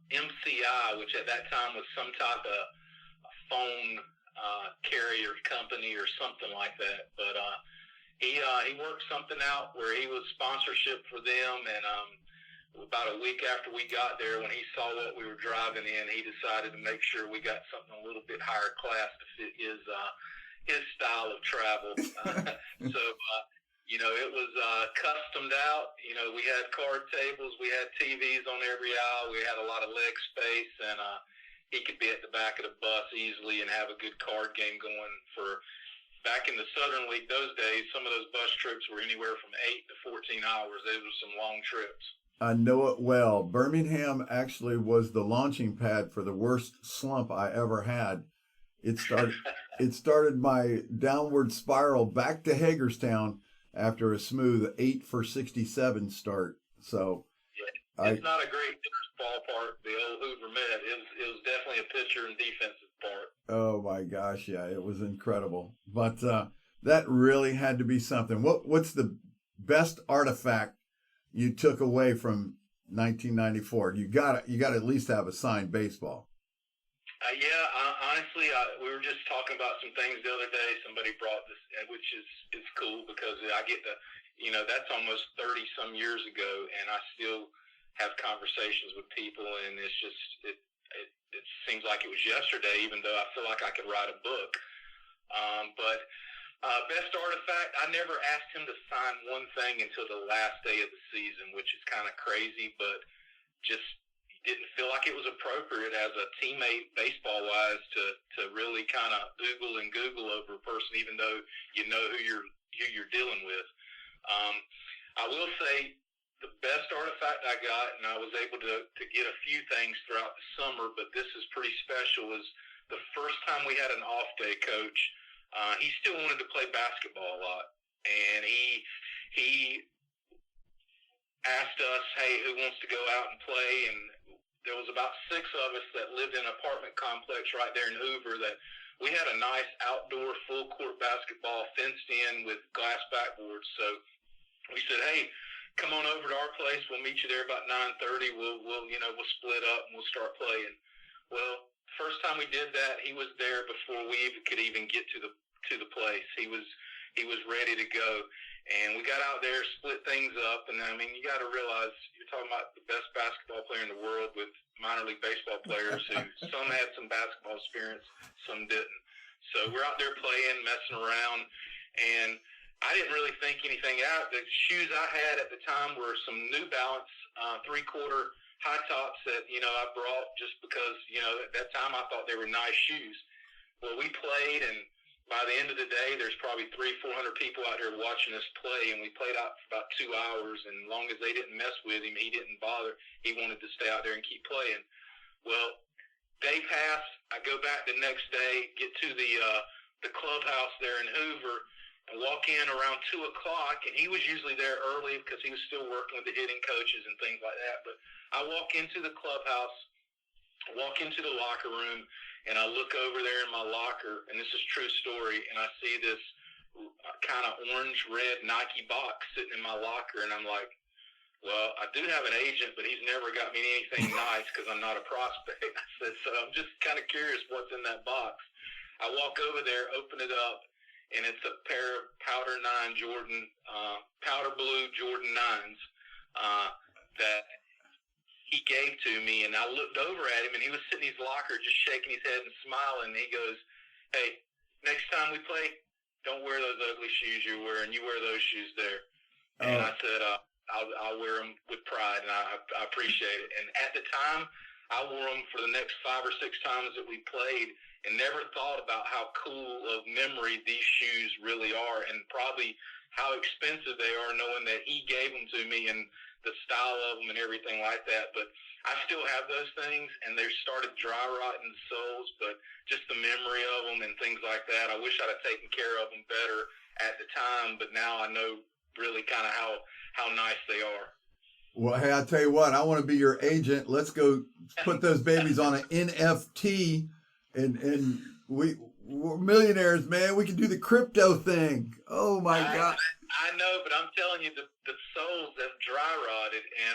MCI, which at that time was some type of phone carrier company or something like that. But he worked something out where he was sponsorship for them, and about a week after we got there, when he saw what we were driving in, he decided to make sure we got something a little bit higher class to fit his style of travel. So it was customed out. We had card tables, we had TVs on every aisle, we had a lot of leg space, and he could be at the back of the bus easily and have a good card game going. For back in the Southern League those days, some of those bus trips were anywhere from 8 to 14 hours. Those were some long trips. I know it well. Birmingham actually was the launching pad for the worst slump I ever had. It started my downward spiral back to Hagerstown after a smooth 8 for 67 start. So it's not a great pitcher's ballpark, the old Hoover Met. It was definitely a pitcher and defensive part. Oh my gosh, yeah, it was incredible. But that really had to be something. What's the best artifact you took away from 1994? You got to at least have a signed baseball. Honestly, we were just talking about some things the other day. Somebody brought this, which is cool because I get to, that's almost 30 some years ago, and I still have conversations with people, and it's just it seems like it was yesterday, even though I feel like I could write a book. But best artifact, I never asked him to sign one thing until the last day of the season, which is kind of crazy, but just didn't feel like it was appropriate as a teammate baseball-wise to really kind of oogle and google over a person, even though you know who you're dealing with. I will say the best artifact I got, and I was able to get a few things throughout the summer, but this is pretty special, was the first time we had an off-day coach. He still wanted to play basketball a lot, and he he asked us, hey, who wants to go out and play? And there was about 6 of us that lived in an apartment complex right there in Hoover that we had a nice outdoor full court basketball fenced in with glass backboards. So we said, hey, come on over to our place. We'll meet you there about 9:30. We'll split up and we'll start playing. Well, first time we did that, he was there before we could even get to the place. He was ready to go. And we got out there, split things up, and I mean, you got to realize you're talking about the best basketball player in the world with minor league baseball players who some had some basketball experience, some didn't. So we're out there playing, messing around, and I didn't really think anything out. The shoes I had at the time were some New Balance 3/4 high tops that I brought just because at that time I thought they were nice shoes. Well, we played, and by the end of the day, there's probably 300-400 people out there watching us play, and we played out for about 2 hours. And as long as they didn't mess with him, he didn't bother. He wanted to stay out there and keep playing. Well, day passed. I go back the next day, get to the clubhouse there in Hoover, and walk in around 2 o'clock. And he was usually there early because he was still working with the hitting coaches and things like that. But I walk into the clubhouse, walk into the locker room, and I look over there in my locker, and this is a true story, and I see this kind of orange-red Nike box sitting in my locker, and I'm like, well, I do have an agent, but he's never got me anything nice because I'm not a prospect. I said, so I'm just kind of curious what's in that box. I walk over there, open it up, and it's a pair of powder blue Jordan 9s that he gave to me, and I looked over at him, and he was sitting in his locker just shaking his head and smiling, and he goes, hey, next time we play, don't wear those ugly shoes you're wearing. You wear those shoes there. And I said, I'll wear them with pride, and I appreciate it. And at the time, I wore them for the next 5 or 6 times that we played and never thought about how cool of memory these shoes really are and probably how expensive they are, knowing that he gave them to me and the style of them and everything like that. But I still have those things, and they've started dry rotting the soles, but just the memory of them and things like that, I wish I'd have taken care of them better at the time, but now I know really kind of how nice they are. Well, hey, I tell you what, I want to be your agent. Let's go put those babies on an NFT, and we're millionaires, man. We can do the crypto thing. Oh my God. I know, but I'm telling you, the soles have dry rotted, and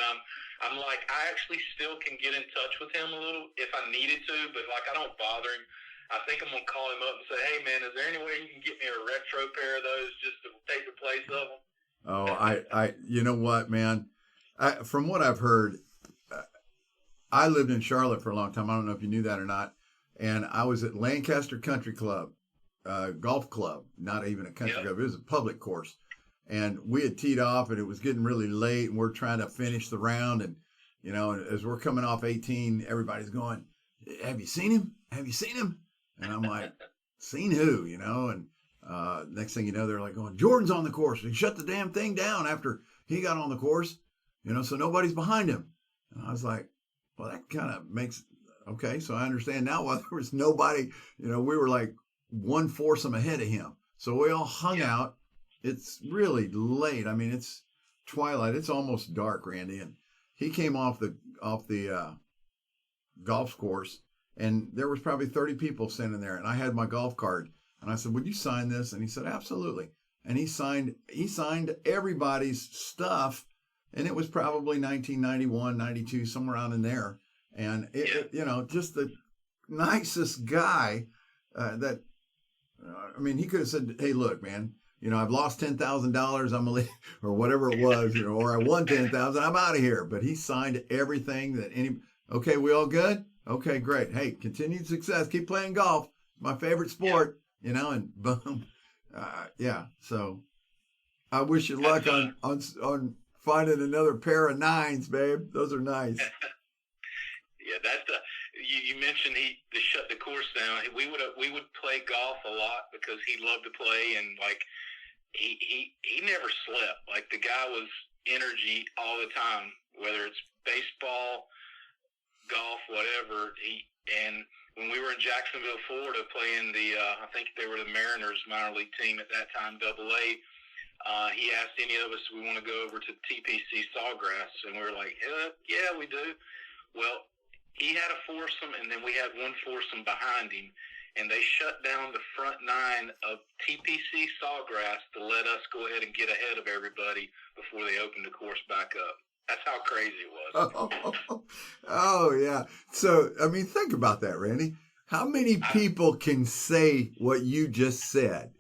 I'm like, I actually still can get in touch with him a little if I needed to, but like I don't bother him. I think I'm gonna call him up and say, hey man, is there any way you can get me a retro pair of those just to take the place of them? Oh, I you know what, man? From what I've heard, I lived in Charlotte for a long time. I don't know if you knew that or not. And I was at Lancaster Country Club, golf club, not even a country club. It was a public course. And we had teed off, and it was getting really late, and we're trying to finish the round. And, as we're coming off 18, everybody's going, have you seen him? Have you seen him? And I'm like, seen who, And next thing you know, they're like going, Jordan's on the course. He shut the damn thing down after he got on the course, so nobody's behind him. And I was like, well, that kind of makes, okay, so I understand now why there was nobody, we were like one foursome ahead of him. So we all hung out. It's really late. I mean, it's twilight. It's almost dark, Randy. And he came off the golf course, and there was probably 30 people standing there. And I had my golf card, and I said, "Would you sign this?" And he said, "Absolutely." And he signed everybody's stuff, and it was probably 1991, 92, somewhere around in there. And it just the nicest guy. He could have said, "Hey, look, man. I've lost $10,000. I'm gonna or whatever it was, or I won 10,000. I'm out of here." But he signed everything that okay, we all good? Okay, great. Hey, continued success. Keep playing golf. My favorite sport, and boom. So I wish you luck on finding another pair of 9s, babe. Those are nice. Yeah, that's you mentioned they shut the course down. We would play golf a lot because he loved to play, and like he never slept. Like the guy was energy all the time, whether it's baseball, golf, whatever. And when we were in Jacksonville, Florida, playing I think they were the Mariners minor league team at that time, AA. he asked any of us if we want to go over to TPC Sawgrass, and we were like, yeah, we do. Well, he had a foursome, and then we had one foursome behind him, and they shut down the front nine of TPC Sawgrass to let us go ahead and get ahead of everybody before they opened the course back up. That's how crazy it was. Oh, yeah. So, I mean, think about that, Randy. How many people can say what you just said?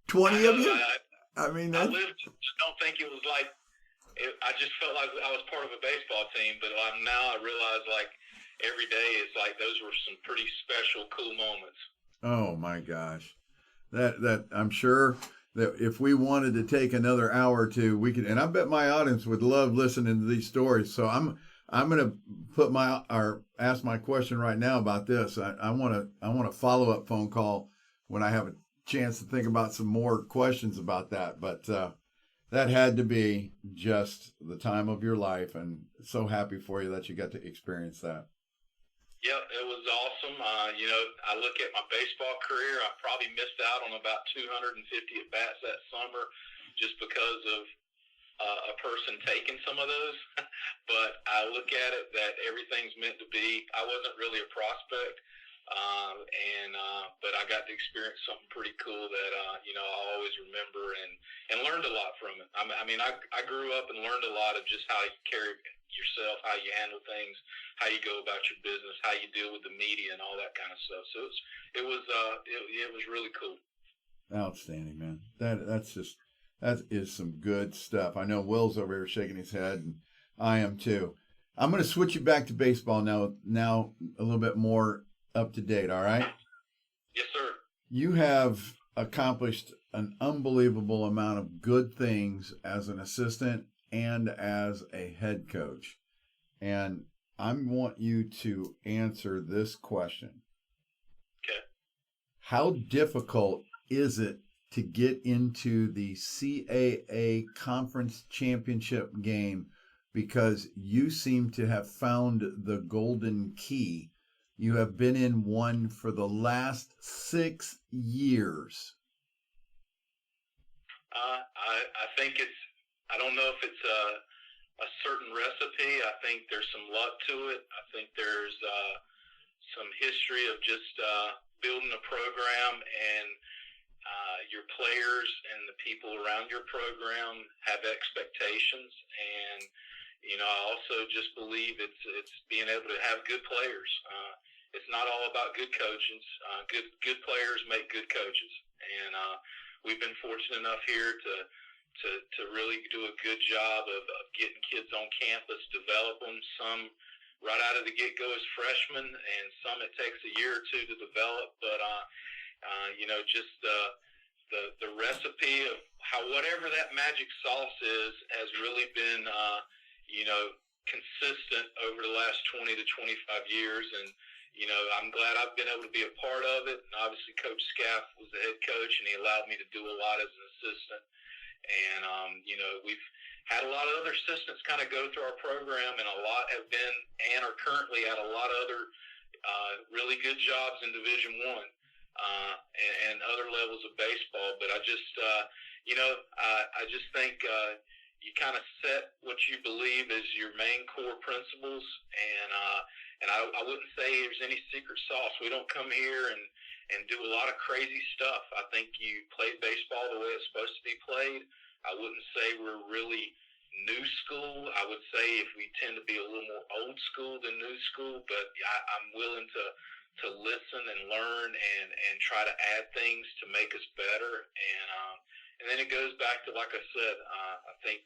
20 of you? I mean, I don't think it was like, I just felt like I was part of a baseball team, but now I realize like every day it's like those were some pretty special, cool moments. Oh my gosh. That I'm sure that if we wanted to take another hour or two, we could, and I bet my audience would love listening to these stories. So I'm going to ask my question right now about this. I want a follow-up phone call when I have a chance to think about some more questions about that. But that had to be just the time of your life, and so happy for you that you got to experience that. Yeah, it was awesome. I look at my baseball career. I probably missed out on about 250 at-bats that summer just because of a person taking some of those. But I look at it that everything's meant to be. I wasn't really a prospect, but I got to experience something pretty cool that, I'll always remember and learned a lot from it. I grew up and learned a lot of just how you carry yourself, how you handle things, how you go about your business, how you deal with the media and all that kind of stuff. So it was really cool. Outstanding, man. That is some good stuff. I know Will's over here shaking his head, and I am too. I'm going to switch you back to baseball now a little bit more up to date, all right? Yes, sir. You have accomplished an unbelievable amount of good things as an assistant and as a head coach. And I want you to answer this question. Okay. How difficult is it to get into the CAA conference championship game, because you seem to have found the golden key? You have been in one for the last 6 years. I think I don't know if it's a certain recipe. I think there's some luck to it. I think there's some history of just building a program, and your players and the people around your program have expectations. And, I also just believe it's being able to have good players. It's not all about good coaches. Good players make good coaches. And we've been fortunate enough here to really do a good job of getting kids on campus, develop them, some right out of the get-go as freshmen, and some it takes a year or two to develop. But, just the recipe of how whatever that magic sauce is has really been, consistent over the last 20 to 25 years. And, I'm glad I've been able to be a part of it. And obviously Coach Scaff was the head coach, and he allowed me to do a lot as an assistant. And, we've had a lot of other assistants kind of go through our program, and a lot have been and are currently at a lot of other really good jobs in Division I and other levels of baseball. But I just, I just think you kind of set what you believe is your main core principles. And I wouldn't say there's any secret sauce. We don't come here and do a lot of crazy stuff. I think you play baseball the way it's supposed to be played. I wouldn't say we're really new school. I would say if we tend to be a little more old school than new school, but I'm willing to listen and learn and try to add things to make us better. And then it goes back to, like I said, I think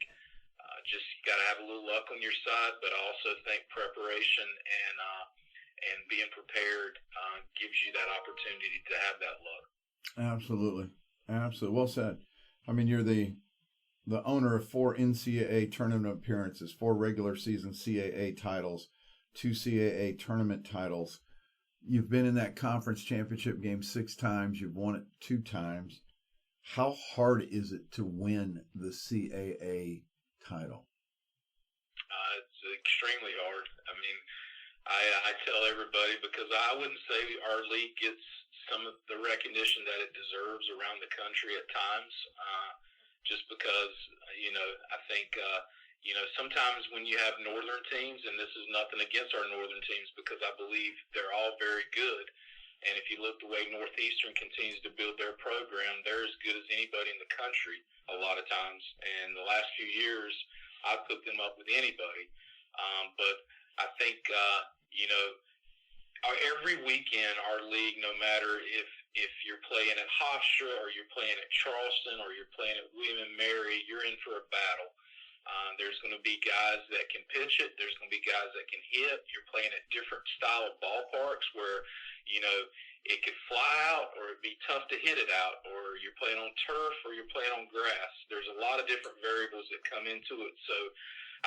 just you got to have a little luck on your side, but I also think preparation and being prepared gives you that opportunity to have that luck. Absolutely. Well said. I mean, you're the owner of 4 NCAA tournament appearances, 4 regular season CAA titles, 2 CAA tournament titles. You've been in that conference championship game 6 times. You've won it 2 times. How hard is it to win the CAA title? It's extremely hard. I mean, I tell everybody, because I wouldn't say our league gets some of the recognition that it deserves around the country at times. Just because, I think, sometimes when you have northern teams, and this is nothing against our northern teams because I believe they're all very good. And if you look the way Northeastern continues to build their program, they're as good as anybody in the country a lot of times. And the last few years, I've put them up with anybody. But I think, every weekend, our league, no matter if you're playing at Hofstra or you're playing at Charleston or you're playing at William and Mary, you're in for a battle. There's going to be guys that can pitch it. There's going to be guys that can hit. You're playing at different style of ballparks where, it could fly out or it'd be tough to hit it out, or you're playing on turf or you're playing on grass. There's a lot of different variables that come into it. So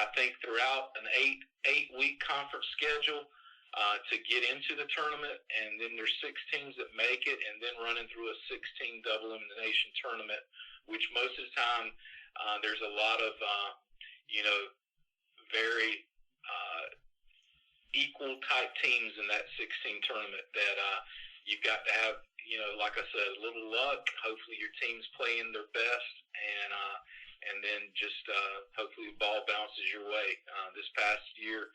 I think throughout an eight-week conference schedule, to get into the tournament, and then there's 6 teams that make it, and then running through a 16 double elimination tournament, which most of the time there's a lot of very equal type teams in that 16 tournament that you've got to have, like I said, a little luck. Hopefully your team's playing their best, and then just hopefully the ball bounces your way. This past year,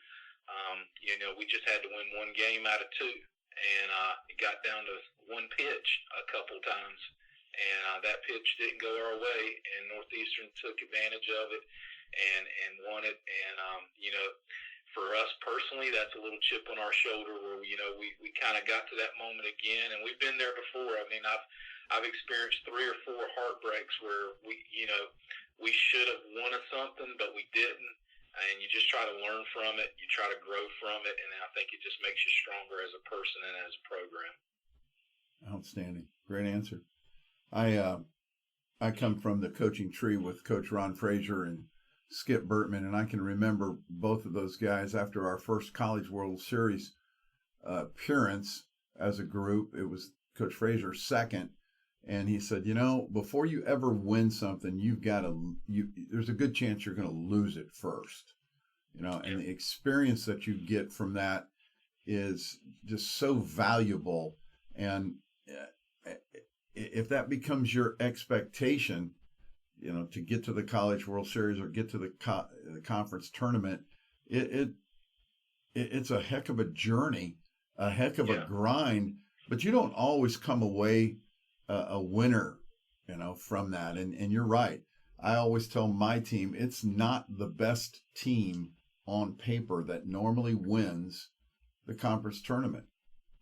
we just had to win 1 game out of 2, and it got down to 1 pitch a couple times, and that pitch didn't go our way, and Northeastern took advantage of it and won it. And for us personally, that's a little chip on our shoulder where we kind of got to that moment again, and we've been there before. I mean, I've experienced 3 or 4 heartbreaks where we should have won something, but we didn't. And you just try to learn from it. You try to grow from it, and I think it just makes you stronger as a person and as a program. Outstanding. Great answer. I come from the coaching tree with Coach Ron Frazier and Skip Burtman, and I can remember both of those guys after our first College World Series appearance as a group. It was Coach Frazier's second, and he said, before you ever win something, there's a good chance you're going to lose it first. And the experience that you get from that is just so valuable. And if that becomes your expectation, to get to the College World Series or get to the conference tournament, it's a heck of a journey, a heck of a grind, but you don't always come away a winner, from that. And you're right. I always tell my team, it's not the best team on paper that normally wins the conference tournament.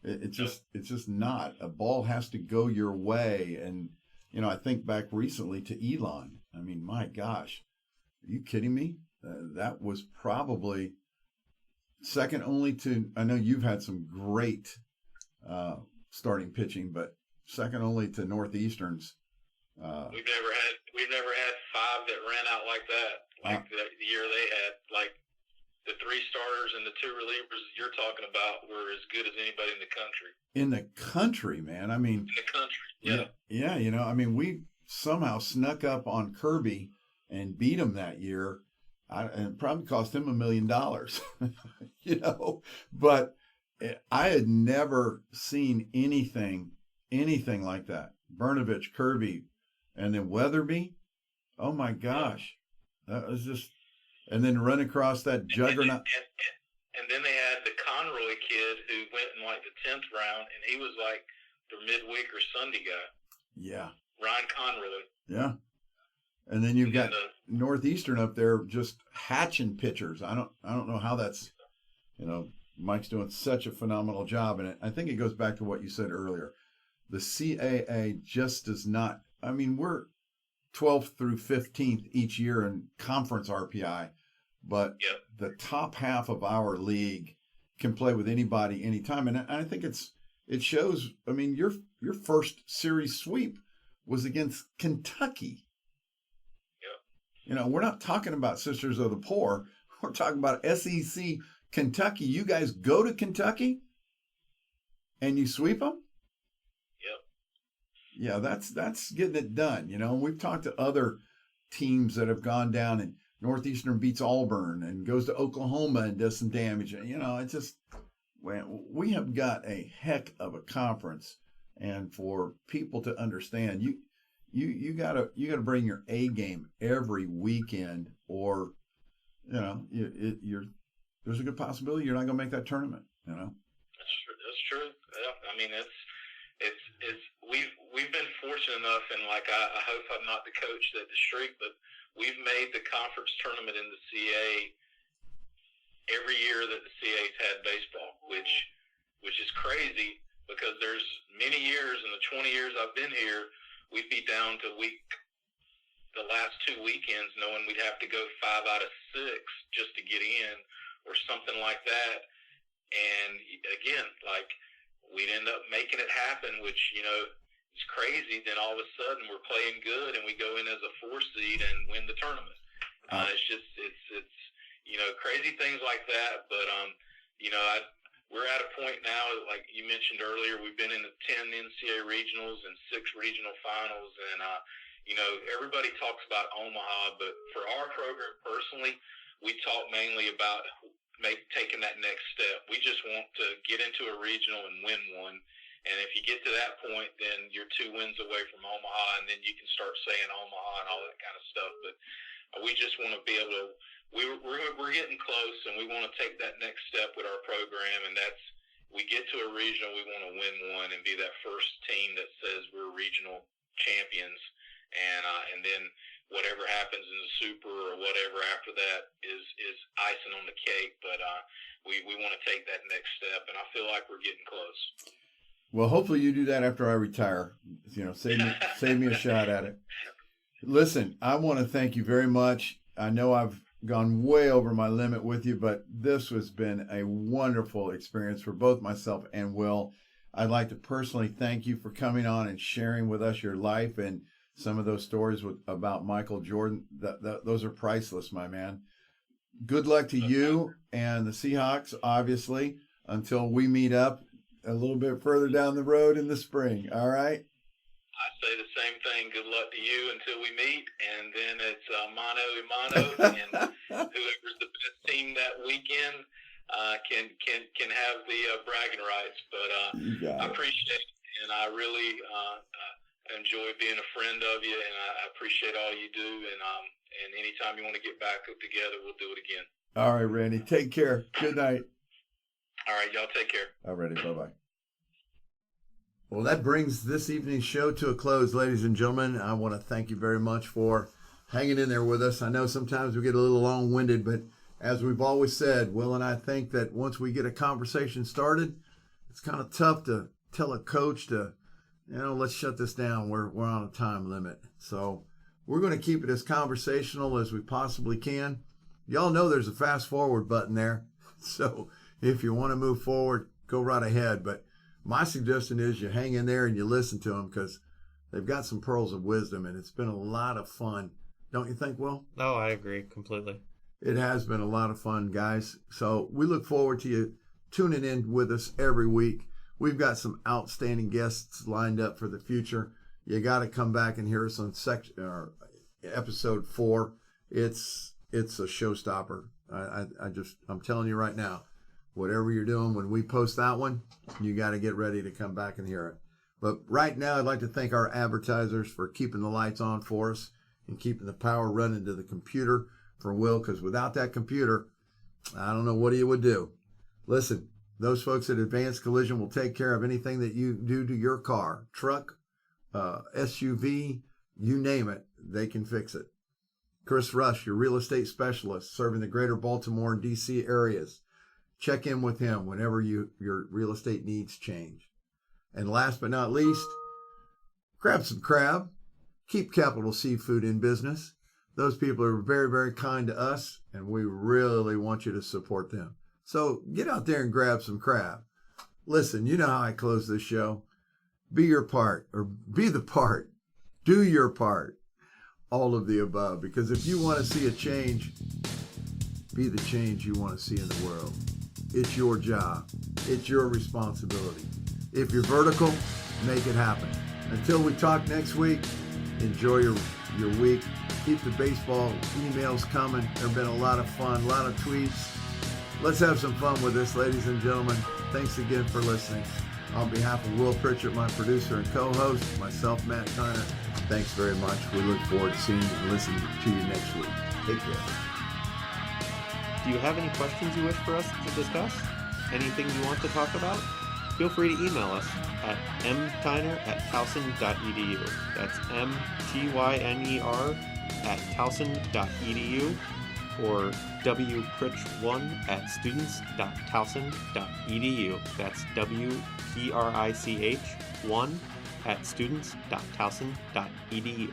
It's just not. A ball has to go your way. And, I think back recently to Elon. I mean, my gosh, are you kidding me? That was probably second only to, I know you've had some great starting pitching, but second only to Northeastern's. We've never had 5 that ran out like that. Like the year they had, like the 3 starters and the 2 relievers you're talking about were as good as anybody in the country. In the country, man. I mean, in the country, yeah. Yeah, we somehow snuck up on Kirby and beat him that year. And it probably cost him $1 million, but I had never seen anything like that. Brnovich, Kirby, and then Weatherby. Oh my gosh. That was just, and then run across that juggernaut. And then they had the Conroy kid who went in like the 10th round, and he was like the midweek or Sunday guy. Yeah. Ryan Conroy. Yeah. And then you've got Northeastern up there just hatching pitchers. I don't know how that's, Mike's doing such a phenomenal job. And I think it goes back to what you said earlier. The CAA just does not, we're 12th through 15th each year in conference RPI, but the top half of our league can play with anybody anytime. And I think it shows. Your first series sweep was against Kentucky. We're not talking about Sisters of the Poor. We're talking about SEC Kentucky. You guys go to Kentucky and you sweep them? Yeah, that's getting it done. We've talked to other teams that have gone down, and Northeastern beats Auburn and goes to Oklahoma and does some damage. It's just, we have got a heck of a conference, and for people to understand, you gotta bring your A game every weekend, or there's a good possibility you're not gonna make that tournament. That's true. Yeah. I mean, we've been fortunate enough, and like I hope I'm not the coach that the streak, but we've made the conference tournament in the CA every year that the CA's had baseball, which is crazy, because there's many years in the 20 years I've been here, we'd be down to the last 2 weekends knowing we'd have to go 5 out of 6 just to get in, or something like that. And again, like, we'd end up making it happen, which, is crazy. Then all of a sudden we're playing good and we go in as a 4 seed and win the tournament. It's crazy things like that. But, we're at a point now, like you mentioned earlier, we've been in the 10 NCAA regionals and 6 regional finals. And, everybody talks about Omaha, but for our program personally, we talk mainly about taking that next step. We just want to get into a regional and win one. And if you get to that point, then you're 2 wins away from Omaha, and then you can start saying Omaha and all that kind of stuff. But we just want to be able to, we're getting close, and we want to take that next step with our program. And that's, we get to a regional, we want to win one and be that first team that says we're regional champions. And then whatever happens in the Super or whatever after that is icing on the cake. But we want to take that next step, and I feel like we're getting close. Well, hopefully you do that after I retire. Save me a shot at it. Listen, I want to thank you very much. I know I've gone way over my limit with you, but this has been a wonderful experience for both myself and Will. I'd like to personally thank you for coming on and sharing with us your life and some of those stories about Michael Jordan. Those are priceless, my man. Good luck to you and the Seahawks, obviously, until we meet up a little bit further down the road in the spring. All right? I say the same thing. Good luck to you until we meet, and then it's mano a mano, and whoever's the best team that weekend can have the bragging rights. But I appreciate it, and I really enjoy being a friend of you, and I appreciate all you do. And anytime you want to get back together, we'll do it again. All right, Randy. Take care. Good night. All right, y'all take care. All righty. Bye-bye. Well, that brings this evening's show to a close, ladies and gentlemen. I want to thank you very much for hanging in there with us. I know sometimes we get a little long-winded, but as we've always said, Will and I think that once we get a conversation started, it's kind of tough to tell a coach to, let's shut this down. We're on a time limit. So we're going to keep it as conversational as we possibly can. Y'all know there's a fast forward button there. So if you want to move forward, go right ahead. But my suggestion is you hang in there and you listen to them, because they've got some pearls of wisdom, and it's been a lot of fun. Don't you think, Will? No, I agree completely. It has been a lot of fun, guys. So we look forward to you tuning in with us every week. We've got some outstanding guests lined up for the future. You got to come back and hear us on episode 4. It's a showstopper. I'm telling you right now, whatever you're doing, when we post that one, you got to get ready to come back and hear it. But right now, I'd like to thank our advertisers for keeping the lights on for us and keeping the power running to the computer for Will, because without that computer, I don't know what he would do. Listen, those folks at Advanced Collision will take care of anything that you do to your car, truck, SUV, you name it, they can fix it. Chris Rush, your real estate specialist, serving the greater Baltimore and D.C. areas. Check in with him whenever your real estate needs change. And last but not least, grab some crab. Keep Capital Seafood in business. Those people are very, very kind to us, and we really want you to support them. So get out there and grab some crab. Listen, you know how I close this show. Be your part, or be the part. Do your part. All of the above. Because if you want to see a change, be the change you want to see in the world. It's your job. It's your responsibility. If you're vertical, make it happen. Until we talk next week, enjoy your week. Keep the baseball emails coming. There have been a lot of fun, a lot of tweets. Let's have some fun with this, ladies and gentlemen. Thanks again for listening. On behalf of Will Pritchett, my producer and co-host, myself, Matt Tyner, thanks very much. We look forward to seeing and listening to you next week. Take care. Do you have any questions you wish for us to discuss? Anything you want to talk about? Feel free to email us at mtyner@towson.edu. That's mtyner@towson.edu or wprich1@students.towson.edu. That's wprich1@students.towson.edu.